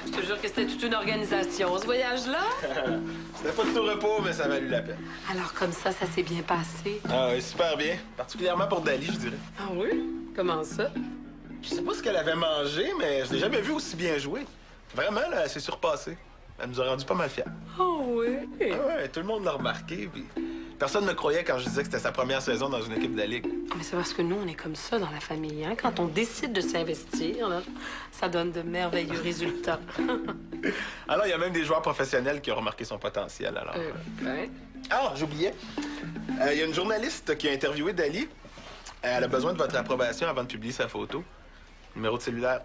[SPEAKER 1] Je te jure que c'était toute une organisation, ce voyage-là.
[SPEAKER 4] C'était pas de tout repos, mais ça a valu la peine.
[SPEAKER 1] Alors, comme ça s'est bien passé.
[SPEAKER 4] Ah oui, super bien. Particulièrement pour Dali, je dirais.
[SPEAKER 1] Ah oui? Comment ça?
[SPEAKER 4] Je sais pas ce qu'elle avait mangé, mais je l'ai jamais vu aussi bien jouer. Vraiment, là, elle s'est surpassée. Elle nous a rendu pas mal fiers.
[SPEAKER 1] Oh oui?
[SPEAKER 4] Ah ouais, tout le monde l'a remarqué, puis personne ne croyait quand je disais que c'était sa première saison dans une équipe de la Ligue.
[SPEAKER 1] Mais c'est parce que nous, on est comme ça dans la famille, hein? Quand on décide de s'investir, là, ça donne de merveilleux résultats.
[SPEAKER 4] Alors, il y a même des joueurs professionnels qui ont remarqué son potentiel, alors.
[SPEAKER 1] Ouais.
[SPEAKER 4] Ah, j'oubliais. Il y a une journaliste qui a interviewé Dali. Elle a besoin de votre approbation avant de publier sa photo. Numéro de cellulaire.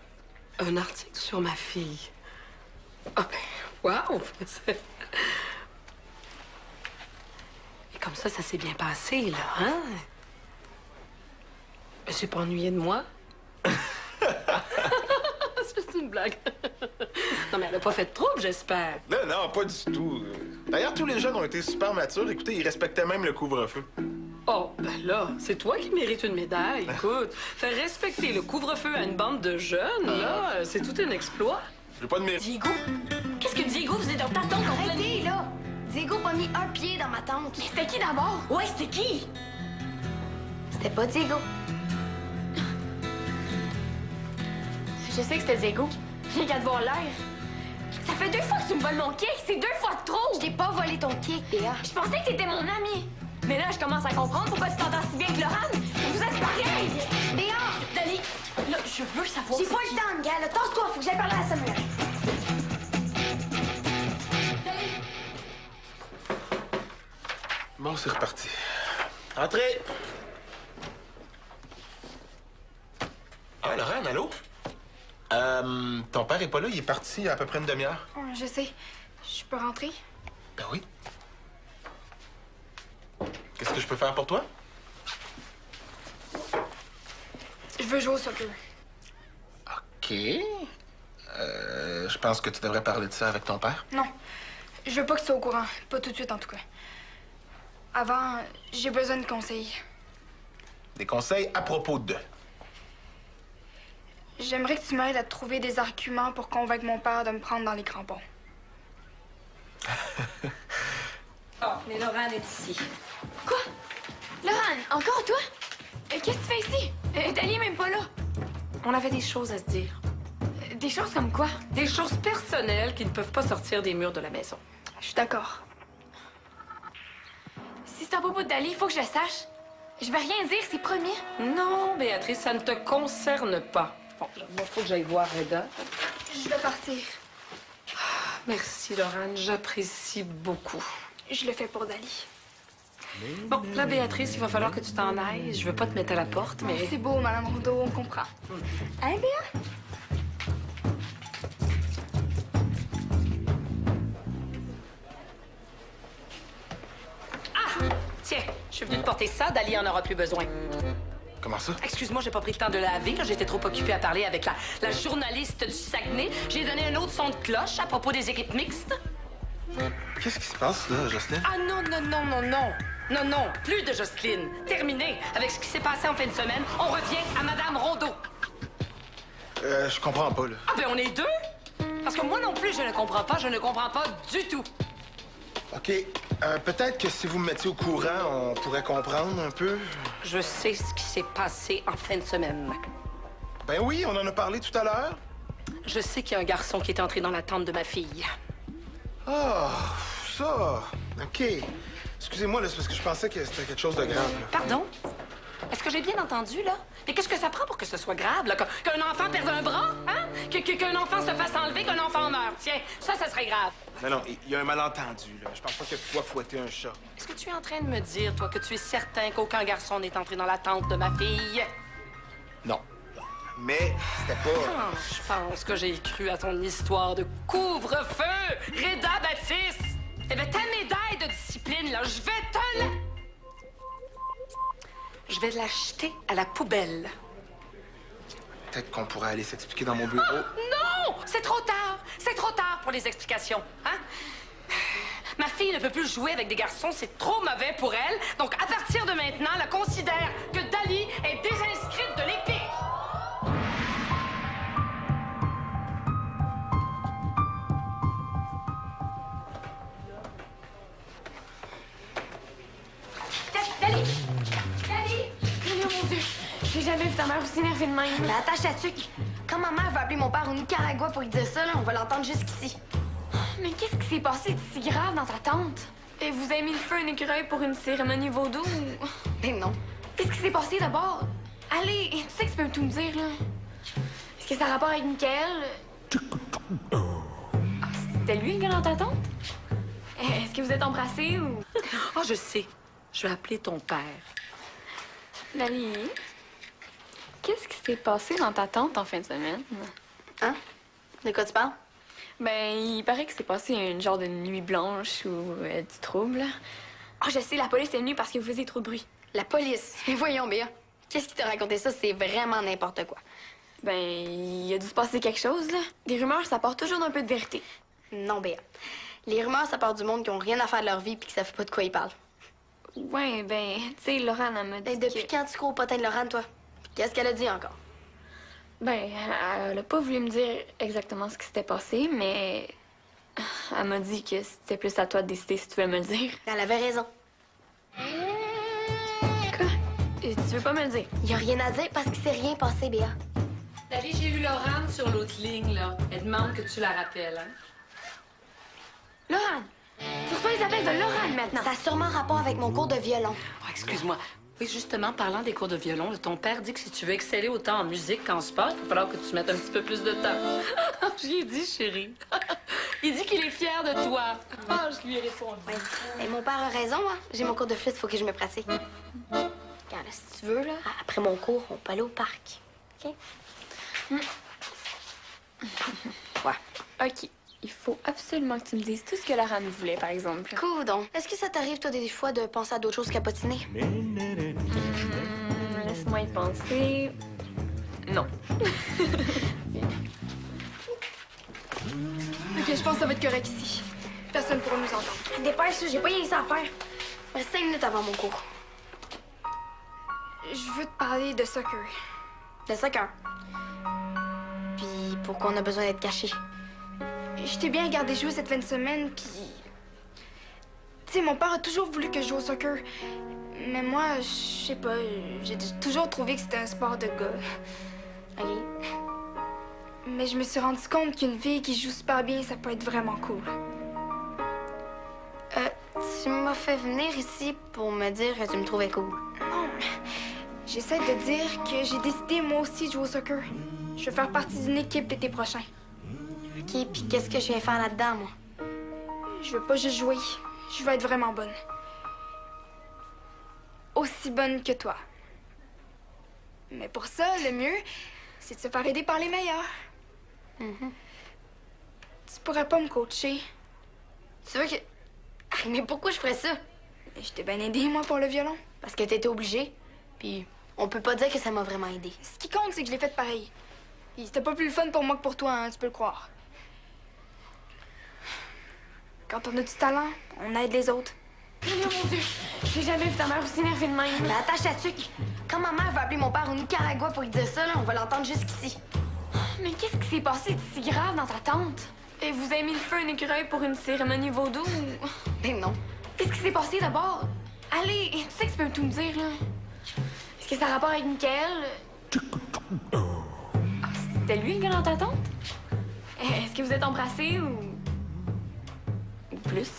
[SPEAKER 1] Un article sur ma fille. Ah ben, wow! Et comme ça s'est bien passé, là, hein? J'ai pas ennuyé de moi. C'est une blague. Non, mais elle a pas fait de trouble, j'espère.
[SPEAKER 4] Non, non, pas du tout. D'ailleurs, tous les jeunes ont été super matures. Écoutez, ils respectaient même le couvre-feu.
[SPEAKER 1] Oh, ben là, c'est toi qui mérites une médaille. Écoute, faire respecter le couvre-feu à une bande de jeunes, là, c'est tout un exploit.
[SPEAKER 4] J'ai pas de mérite.
[SPEAKER 5] Diego? Qu'est-ce que Diego faisait dans ta tente en pleine nuit?
[SPEAKER 2] Arrêtez, là!
[SPEAKER 5] Diego m'a mis un pied dans ma tente.
[SPEAKER 2] Mais c'était qui d'abord?
[SPEAKER 5] Ouais, c'était qui?
[SPEAKER 2] C'était pas Diego. Je sais que c'était Diego. J'ai qu'à te voir l'air. Ça fait 2 fois que tu me voles mon cake. C'est 2 fois de trop.
[SPEAKER 5] Je t'ai pas volé ton cake, Béa.
[SPEAKER 2] Je pensais que t'étais mon ami. Mais là, je commence à comprendre pourquoi tu t'entends si bien avec Laurent. Vous êtes pareils.
[SPEAKER 5] Béa!
[SPEAKER 2] Dali, là, je veux savoir.
[SPEAKER 5] J'ai pas le temps, Miguel. Tasse-toi, faut que j'aille parler à Samuel.
[SPEAKER 4] Bon, c'est reparti. Entrez! Ah, Laurent, allô? Ton père est pas là, il est parti il y a à peu près une demi-heure.
[SPEAKER 3] je sais. Je peux rentrer?
[SPEAKER 4] Ben oui. Qu'est-ce que je peux faire pour toi?
[SPEAKER 3] Je veux jouer au soccer.
[SPEAKER 4] OK. Je pense que tu devrais parler de ça avec ton père.
[SPEAKER 3] Non. Je veux pas que tu sois au courant. Pas tout de suite, en tout cas. Avant, j'ai besoin de conseils.
[SPEAKER 4] Des conseils à propos de.
[SPEAKER 3] J'aimerais que tu m'aides à trouver des arguments pour convaincre mon père de me prendre dans les crampons.
[SPEAKER 1] Oh, mais Laurent est ici.
[SPEAKER 2] Quoi? Laurent, encore toi? Qu'est-ce que tu fais ici? Dali est même pas là.
[SPEAKER 1] On avait des choses à se dire.
[SPEAKER 2] Des choses comme quoi?
[SPEAKER 1] Des choses personnelles qui ne peuvent pas sortir des murs de la maison.
[SPEAKER 3] Je suis d'accord.
[SPEAKER 2] Si c'est à propos de Dali, il faut que je le sache. Je vais rien dire, c'est promis.
[SPEAKER 1] Non, Béatrice, ça ne te concerne pas. Bon, il faut que j'aille voir Reda.
[SPEAKER 3] Je vais partir.
[SPEAKER 1] Merci, Laurent, j'apprécie beaucoup.
[SPEAKER 3] Je le fais pour Dali.
[SPEAKER 1] Bon, là, Béatrice, il va falloir que tu t'en ailles. Je veux pas te mettre à la porte, mais...
[SPEAKER 3] C'est beau, Madame Rondeau, on comprend. Hein, Béa?
[SPEAKER 1] Tiens, je suis venue te porter ça. Dali en aura plus besoin.
[SPEAKER 4] Comment ça?
[SPEAKER 1] Excuse-moi, j'ai pas pris le temps de laver. J'étais trop occupée à parler avec la journaliste du Saguenay. J'ai donné un autre son de cloche à propos des équipes mixtes.
[SPEAKER 4] Qu'est-ce qui se passe, là, Jocelyne?
[SPEAKER 1] Ah non, non, non, non, non. Non, non, plus de Jocelyne. Terminé. Avec ce qui s'est passé en fin de semaine, on revient à Madame Rondeau.
[SPEAKER 4] Je comprends pas, là.
[SPEAKER 1] Ah ben, on est deux. Parce que moi non plus, je ne comprends pas. Je ne comprends pas du tout.
[SPEAKER 4] OK. Peut-être que si vous me mettiez au courant, on pourrait comprendre un peu.
[SPEAKER 1] Je sais ce qui s'est passé en fin de semaine.
[SPEAKER 4] Ben oui, on en a parlé tout à l'heure.
[SPEAKER 1] Je sais qu'il y a un garçon qui est entré dans la tente de ma fille.
[SPEAKER 4] Ah, ça. OK. Excusez-moi, là, c'est parce que je pensais que c'était quelque chose de grave, là.
[SPEAKER 1] Pardon? Est-ce que j'ai bien entendu, là? Mais qu'est-ce que ça prend pour que ce soit grave, là? Qu'un enfant perde un bras, hein? Qu'un enfant se fasse enlever, qu'un enfant meure. Tiens, ça serait grave.
[SPEAKER 4] Non, non, il y a un malentendu, là. Je pense pas que tu dois fouetter un chat.
[SPEAKER 1] Est-ce que tu es en train de me dire, toi, que tu es certain qu'aucun garçon n'est entré dans la tente de ma fille?
[SPEAKER 4] Non. Mais c'était pas...
[SPEAKER 1] Ah, je pense que j'ai cru à ton histoire de couvre-feu! Reda Baptiste! Eh bien, ta médaille de discipline, là, je vais te la... Je vais l'acheter à la poubelle.
[SPEAKER 4] Peut-être qu'on pourrait aller s'expliquer dans mon bureau.
[SPEAKER 1] Non! C'est trop tard! C'est trop tard pour les explications, hein? Ma fille ne peut plus jouer avec des garçons, c'est trop mauvais pour elle. Donc, à partir de maintenant, elle considère que Dali est désinscrite de l'équipe.
[SPEAKER 2] Dali! Dali! Oh mon Dieu! J'ai jamais vu ta mère aussi énervée de même.
[SPEAKER 5] Mais attache ta tuque. Quand ma mère va appeler mon père au Nicaragua pour lui dire ça, là, on va l'entendre jusqu'ici.
[SPEAKER 2] Mais qu'est-ce qui s'est passé de si grave dans ta tente? Et vous avez mis le feu à un écureuil pour une cérémonie vaudou ou...
[SPEAKER 5] Ben non.
[SPEAKER 2] Qu'est-ce qui s'est passé d'abord? Allez, tu sais que tu peux tout me dire, là. Est-ce que ça a rapport avec Michael? Ah, c'était lui le gars dans ta tente? Est-ce que vous êtes embrassés ou...
[SPEAKER 1] Oh, je sais. Je vais appeler ton père.
[SPEAKER 2] Dali, qu'est-ce qui s'est passé dans ta tente en fin de semaine?
[SPEAKER 5] Hein? De quoi tu parles?
[SPEAKER 2] Ben, il paraît que c'est passé une genre de nuit blanche ou du trouble. Ah, je sais, la police est venue parce que vous faisiez trop de bruit.
[SPEAKER 5] La police. Mais voyons, Béa. Qu'est-ce qui t'a raconté ça? C'est vraiment n'importe quoi.
[SPEAKER 2] Ben, il a dû se passer quelque chose, là. Des rumeurs, ça porte toujours un peu de vérité.
[SPEAKER 5] Non, Béa. Les rumeurs, ça part du monde qui ont rien à faire de leur vie puis qui savent pas de quoi ils parlent.
[SPEAKER 2] Ouais, ben, tu sais, Laurent, elle m'a dit
[SPEAKER 5] Ben, depuis
[SPEAKER 2] que...
[SPEAKER 5] quand tu cours au potin de Laurent, toi? Puis qu'est-ce qu'elle a dit encore?
[SPEAKER 2] Ben, elle a pas voulu me dire exactement ce qui s'était passé, mais... Elle m'a dit que c'était plus à toi de décider si tu veux me le dire.
[SPEAKER 5] Elle avait raison.
[SPEAKER 2] Quoi? Et tu veux pas me le dire?
[SPEAKER 5] Y a rien à dire parce qu'il s'est rien passé, Béa.
[SPEAKER 1] Dali, j'ai eu Laurent sur l'autre ligne, là. Elle demande que tu la rappelles, hein?
[SPEAKER 2] Laurent! Tu reçois les appels de Laurent maintenant!
[SPEAKER 5] Ça a sûrement rapport avec mon cours de violon.
[SPEAKER 1] Oh, excuse-moi. Oui, justement, parlant des cours de violon, là, ton père dit que si tu veux exceller autant en musique qu'en sport, il va falloir que tu mettes un petit peu plus de temps. Je lui ai dit, chérie. Il dit qu'il est fier de toi. Ah, je lui ai répondu.
[SPEAKER 5] Ouais. Et mon père a raison, hein. J'ai mon cours de flûte, faut que je me pratique. Regarde, si tu veux, là, après mon cours, on peut aller au parc. OK?
[SPEAKER 2] Ouais. OK. il faut absolument que tu me dises tout ce que Laurent nous voulait, par exemple.
[SPEAKER 5] Coudon. Est-ce que ça t'arrive, toi, des fois, de penser à d'autres choses qu'à potiner?
[SPEAKER 2] Laisse-moi y penser. Non.
[SPEAKER 3] Ok, je pense que ça va être correct ici. Personne pourra nous entendre.
[SPEAKER 5] Dépêche, j'ai pas rien ça à faire. Reste 5 minutes avant mon cours.
[SPEAKER 3] Je veux te parler de soccer.
[SPEAKER 5] De soccer. Puis pourquoi on a besoin d'être caché?
[SPEAKER 3] Je t'ai bien regardé jouer cette fin de semaine, puis... Tu sais, mon père a toujours voulu que je joue au soccer. Mais moi, je sais pas, j'ai toujours trouvé que c'était un sport de gars.
[SPEAKER 5] OK.
[SPEAKER 3] Mais je me suis rendu compte qu'une fille qui joue super bien, ça peut être vraiment cool.
[SPEAKER 5] Tu m'as fait venir ici pour me dire que tu me trouvais cool.
[SPEAKER 3] Non, j'essaie de dire que j'ai décidé moi aussi de jouer au soccer. Je veux faire partie d'une équipe l'été prochain.
[SPEAKER 5] OK, puis qu'est-ce que je viens faire là-dedans, moi?
[SPEAKER 3] Je veux pas juste jouer, je veux être vraiment bonne. Aussi bonne que toi. Mais pour ça, le mieux, c'est de se faire aider par les meilleurs. Tu pourrais pas me coacher.
[SPEAKER 5] Tu veux que... Ah, mais pourquoi je ferais ça?
[SPEAKER 3] Je t'ai bien aidé, moi, pour le violon.
[SPEAKER 5] Parce que t'étais obligée. Puis on peut pas dire que ça m'a vraiment aidé.
[SPEAKER 3] Ce qui compte, c'est que je l'ai fait pareil. Et c'était pas plus le fun pour moi que pour toi, hein, tu peux le croire. Quand on a du talent, on aide les autres.
[SPEAKER 2] Oh mon Dieu, j'ai jamais vu ta mère aussi énervée de même.
[SPEAKER 5] Mais attache ta tuque. Quand ma mère va appeler mon père au Nicaragua pour lui dire ça, là, on va l'entendre jusqu'ici.
[SPEAKER 2] Mais qu'est-ce qui s'est passé de si grave dans ta tente? Et vous avez mis le feu à un écureuil pour une cérémonie vaudou ou...
[SPEAKER 5] Ben non.
[SPEAKER 2] Qu'est-ce qui s'est passé d'abord? Allez, tu sais que tu peux tout me dire, là. Est-ce que ça a rapport avec Michael? Ah, c'était lui le gars dans ta tente? Est-ce que vous êtes embrassés ou plus?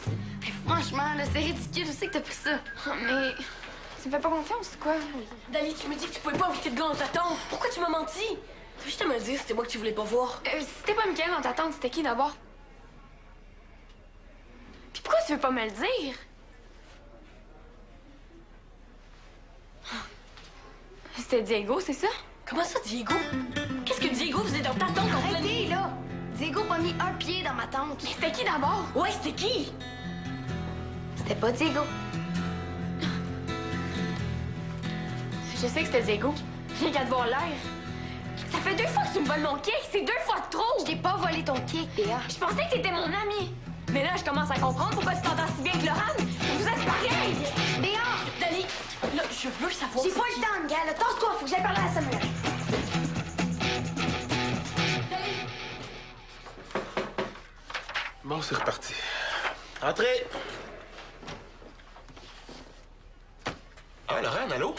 [SPEAKER 5] Mais franchement, là, c'est ridicule. Je sais que t'as pris ça.
[SPEAKER 2] Mais tu me fais pas confiance, ou quoi?
[SPEAKER 6] Dali, tu me dis que tu pouvais pas inviter de gars dans ta tente. Pourquoi tu m'as menti? Tu veux juste me dire c'était moi que tu voulais pas voir.
[SPEAKER 2] C'était pas Michael dans ta tente, c'était qui d'abord? Puis pourquoi tu veux pas me le dire? C'était Diego, c'est ça?
[SPEAKER 6] Comment ça, Diego? Qu'est-ce que Diego faisait dans ta tente en pleine nuit?
[SPEAKER 5] Arrêtez, là! Diego a pas mis un pied dans ma tente.
[SPEAKER 2] Mais c'était qui d'abord?
[SPEAKER 6] Ouais, c'était qui?
[SPEAKER 5] C'était pas Diego.
[SPEAKER 2] Je sais que c'était Diego. J'ai qu'à te voir l'air. Ça fait 2 fois que tu me voles mon kick, c'est 2 fois de trop!
[SPEAKER 5] Je t'ai pas volé ton kick, Béa.
[SPEAKER 2] Je pensais que t'étais mon ami. Mais là, je commence à comprendre pourquoi tu t'entends si bien avec Laurent. Vous êtes pareils!
[SPEAKER 5] Béa!
[SPEAKER 6] Dali, là, je veux savoir.
[SPEAKER 5] J'ai
[SPEAKER 6] c'est
[SPEAKER 5] pas
[SPEAKER 6] qui.
[SPEAKER 5] le temps, gars. Là, tasse-toi, faut que j'aille parler à Samuel.
[SPEAKER 4] Bon, c'est reparti. Entrez! Ah, Laurent, allô?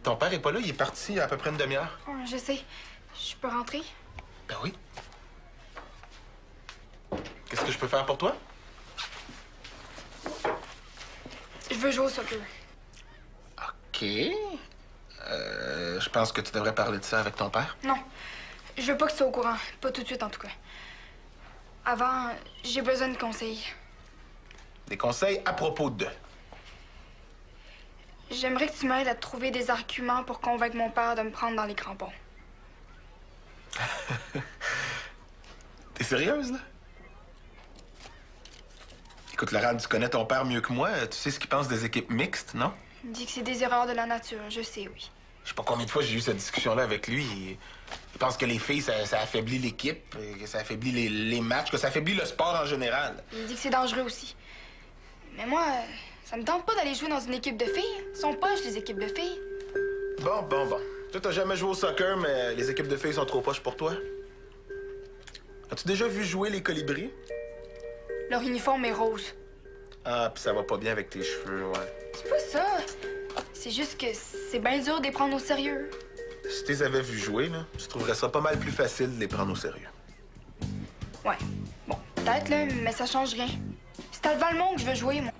[SPEAKER 4] Ton père est pas là, il est parti il y a à peu près une demi-heure.
[SPEAKER 3] Oh, je sais. Je peux rentrer?
[SPEAKER 4] Ben oui. Qu'est-ce que je peux faire pour toi?
[SPEAKER 3] Je veux jouer au soccer.
[SPEAKER 4] OK. Je pense que tu devrais parler de ça avec ton père.
[SPEAKER 3] Non. Je veux pas que tu sois au courant. Pas tout de suite, en tout cas. Avant, j'ai besoin de conseils.
[SPEAKER 4] Des conseils à propos de...
[SPEAKER 3] J'aimerais que tu m'aides à trouver des arguments pour convaincre mon père de me prendre dans les crampons.
[SPEAKER 4] T'es sérieuse, là? Écoute, Laurent, tu connais ton père mieux que moi. Tu sais ce qu'il pense des équipes mixtes, non?
[SPEAKER 3] Il dit que c'est des erreurs de la nature. Je sais, oui.
[SPEAKER 4] Je sais pas combien de fois j'ai eu cette discussion-là avec lui. Il pense que les filles, ça affaiblit l'équipe, que ça affaiblit les matchs, que ça affaiblit le sport en général.
[SPEAKER 3] Il dit que c'est dangereux aussi. Mais moi, ça me tente pas d'aller jouer dans une équipe de filles. Ils sont poches, les équipes de filles.
[SPEAKER 4] Bon. Toi, t'as jamais joué au soccer, mais les équipes de filles sont trop poches pour toi. As-tu déjà vu jouer les colibris?
[SPEAKER 3] Leur uniforme est rose.
[SPEAKER 4] Ah, puis ça va pas bien avec tes cheveux, ouais.
[SPEAKER 3] C'est pas ça. C'est juste que c'est bien dur de les prendre au sérieux.
[SPEAKER 4] Si tu les avais vus jouer, là, tu trouverais ça pas mal plus facile de les prendre au sérieux.
[SPEAKER 3] Ouais. Bon, peut-être, là, mais ça change rien. C'est à Valmont que je veux jouer, moi.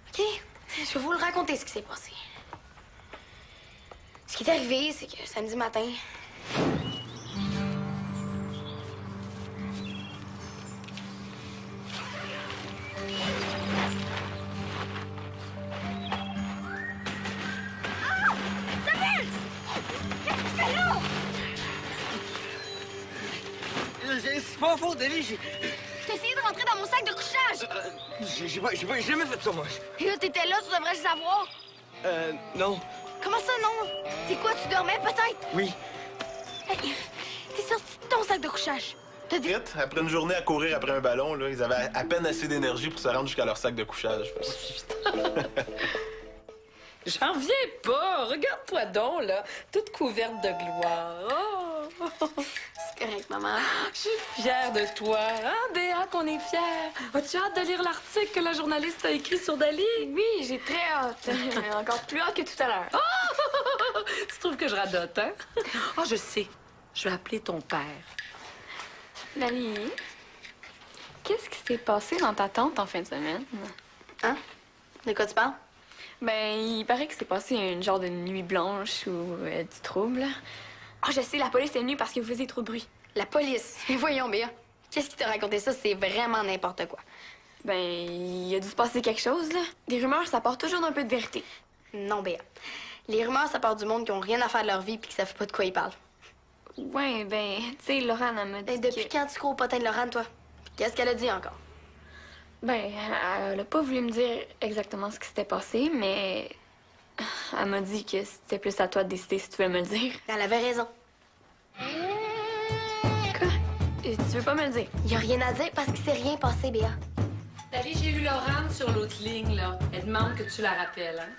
[SPEAKER 5] OK, je vais vous le raconter ce qui s'est passé. Ce qui est arrivé, c'est que samedi matin...
[SPEAKER 7] pas faux, Delis.
[SPEAKER 5] T'as essayé de rentrer dans mon sac de couchage!
[SPEAKER 7] J'ai jamais fait ça, moi.
[SPEAKER 5] Et là, t'étais là, tu devrais le savoir.
[SPEAKER 7] Non.
[SPEAKER 5] Comment ça, non? C'est quoi, tu dormais peut-être?
[SPEAKER 7] Oui.
[SPEAKER 5] Hey, t'es sorti de ton sac de couchage. T'as dit...
[SPEAKER 4] Vite, après une journée à courir après un ballon, là, ils avaient à peine assez d'énergie pour se rendre jusqu'à leur sac de couchage.
[SPEAKER 1] J'en reviens pas. Regarde-toi donc, là. Toute couverte de gloire. Oh!
[SPEAKER 5] C'est correct, maman.
[SPEAKER 1] Je suis fière de toi. Hein, Béa, qu'on est fière. As-tu hâte de lire l'article que la journaliste a écrit sur Dali?
[SPEAKER 2] Oui, j'ai très hâte. Encore plus hâte que tout à l'heure.
[SPEAKER 1] Oh! Tu trouves que je radote, hein? Oh, je sais. Je vais appeler ton père.
[SPEAKER 2] Dali, qu'est-ce qui s'est passé dans ta tente en fin de semaine?
[SPEAKER 5] Hein? De quoi tu parles?
[SPEAKER 2] Ben, il paraît que c'est passé une genre de nuit blanche ou du trouble. Ah, je sais, la police est venue parce que vous faisiez trop de bruit.
[SPEAKER 5] La police. Mais voyons, Béa. Qu'est-ce qui t'a raconté ça? C'est vraiment n'importe quoi.
[SPEAKER 2] Ben, il a dû se passer quelque chose, là. Des rumeurs, ça porte toujours d'un peu de vérité.
[SPEAKER 5] Non, Béa. Les rumeurs, ça part du monde qui ont rien à faire de leur vie puis qui savent pas de quoi ils parlent.
[SPEAKER 2] Ouais, ben, tu sais, Laurent, elle m'a dit
[SPEAKER 5] Et depuis quand tu cours au potin de Laurent, toi? Puis qu'est-ce qu'elle a dit encore?
[SPEAKER 2] Ben, elle a pas voulu me dire exactement ce qui s'était passé, mais elle m'a dit que c'était plus à toi de décider si tu veux me le dire.
[SPEAKER 5] Elle avait raison.
[SPEAKER 2] Quoi? Tu veux pas me le dire?
[SPEAKER 5] Y a rien à dire parce qu'il s'est rien passé, Béa.
[SPEAKER 1] Dali, j'ai eu Laurent sur l'autre ligne, là. Elle demande que tu la rappelles, hein?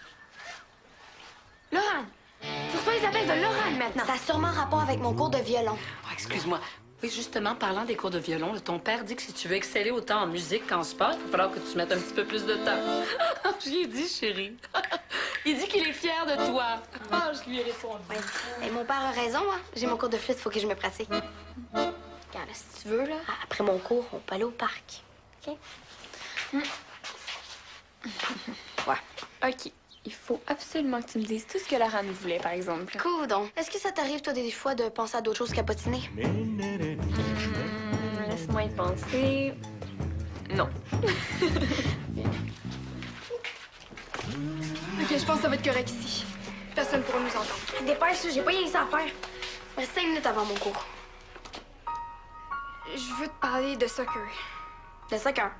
[SPEAKER 2] Laurent! Tu reçois les appels de Laurent maintenant!
[SPEAKER 5] Ça a sûrement rapport avec mon cours de violon.
[SPEAKER 1] Oh, excuse-moi. Oui, justement, parlant des cours de violon, là, ton père dit que si tu veux exceller autant en musique qu'en sport, il va falloir que tu mettes un petit peu plus de temps. Je lui ai dit, chérie. Il dit qu'il est fier de toi. Ah, je lui ai répondu.
[SPEAKER 5] Ouais. Et mon père a raison, hein. J'ai mon cours de flûte, faut que je me pratique. Regarde, là, si tu veux, là, après mon cours, on peut aller au parc. OK?
[SPEAKER 2] Ouais. OK. Il faut absolument que tu me dises tout ce que Laurent nous voulait, par exemple.
[SPEAKER 5] Coudon. Est-ce que ça t'arrive, toi, des fois, de penser à d'autres choses qu'à potiner?
[SPEAKER 2] Laisse-moi y penser. Non.
[SPEAKER 3] OK, je pense que ça va être correct ici. Personne pourra nous entendre.
[SPEAKER 5] Dépêche, j'ai pas rien ça à faire. Il reste 5 minutes avant mon cours.
[SPEAKER 3] Je veux te parler de soccer.
[SPEAKER 5] Le soccer.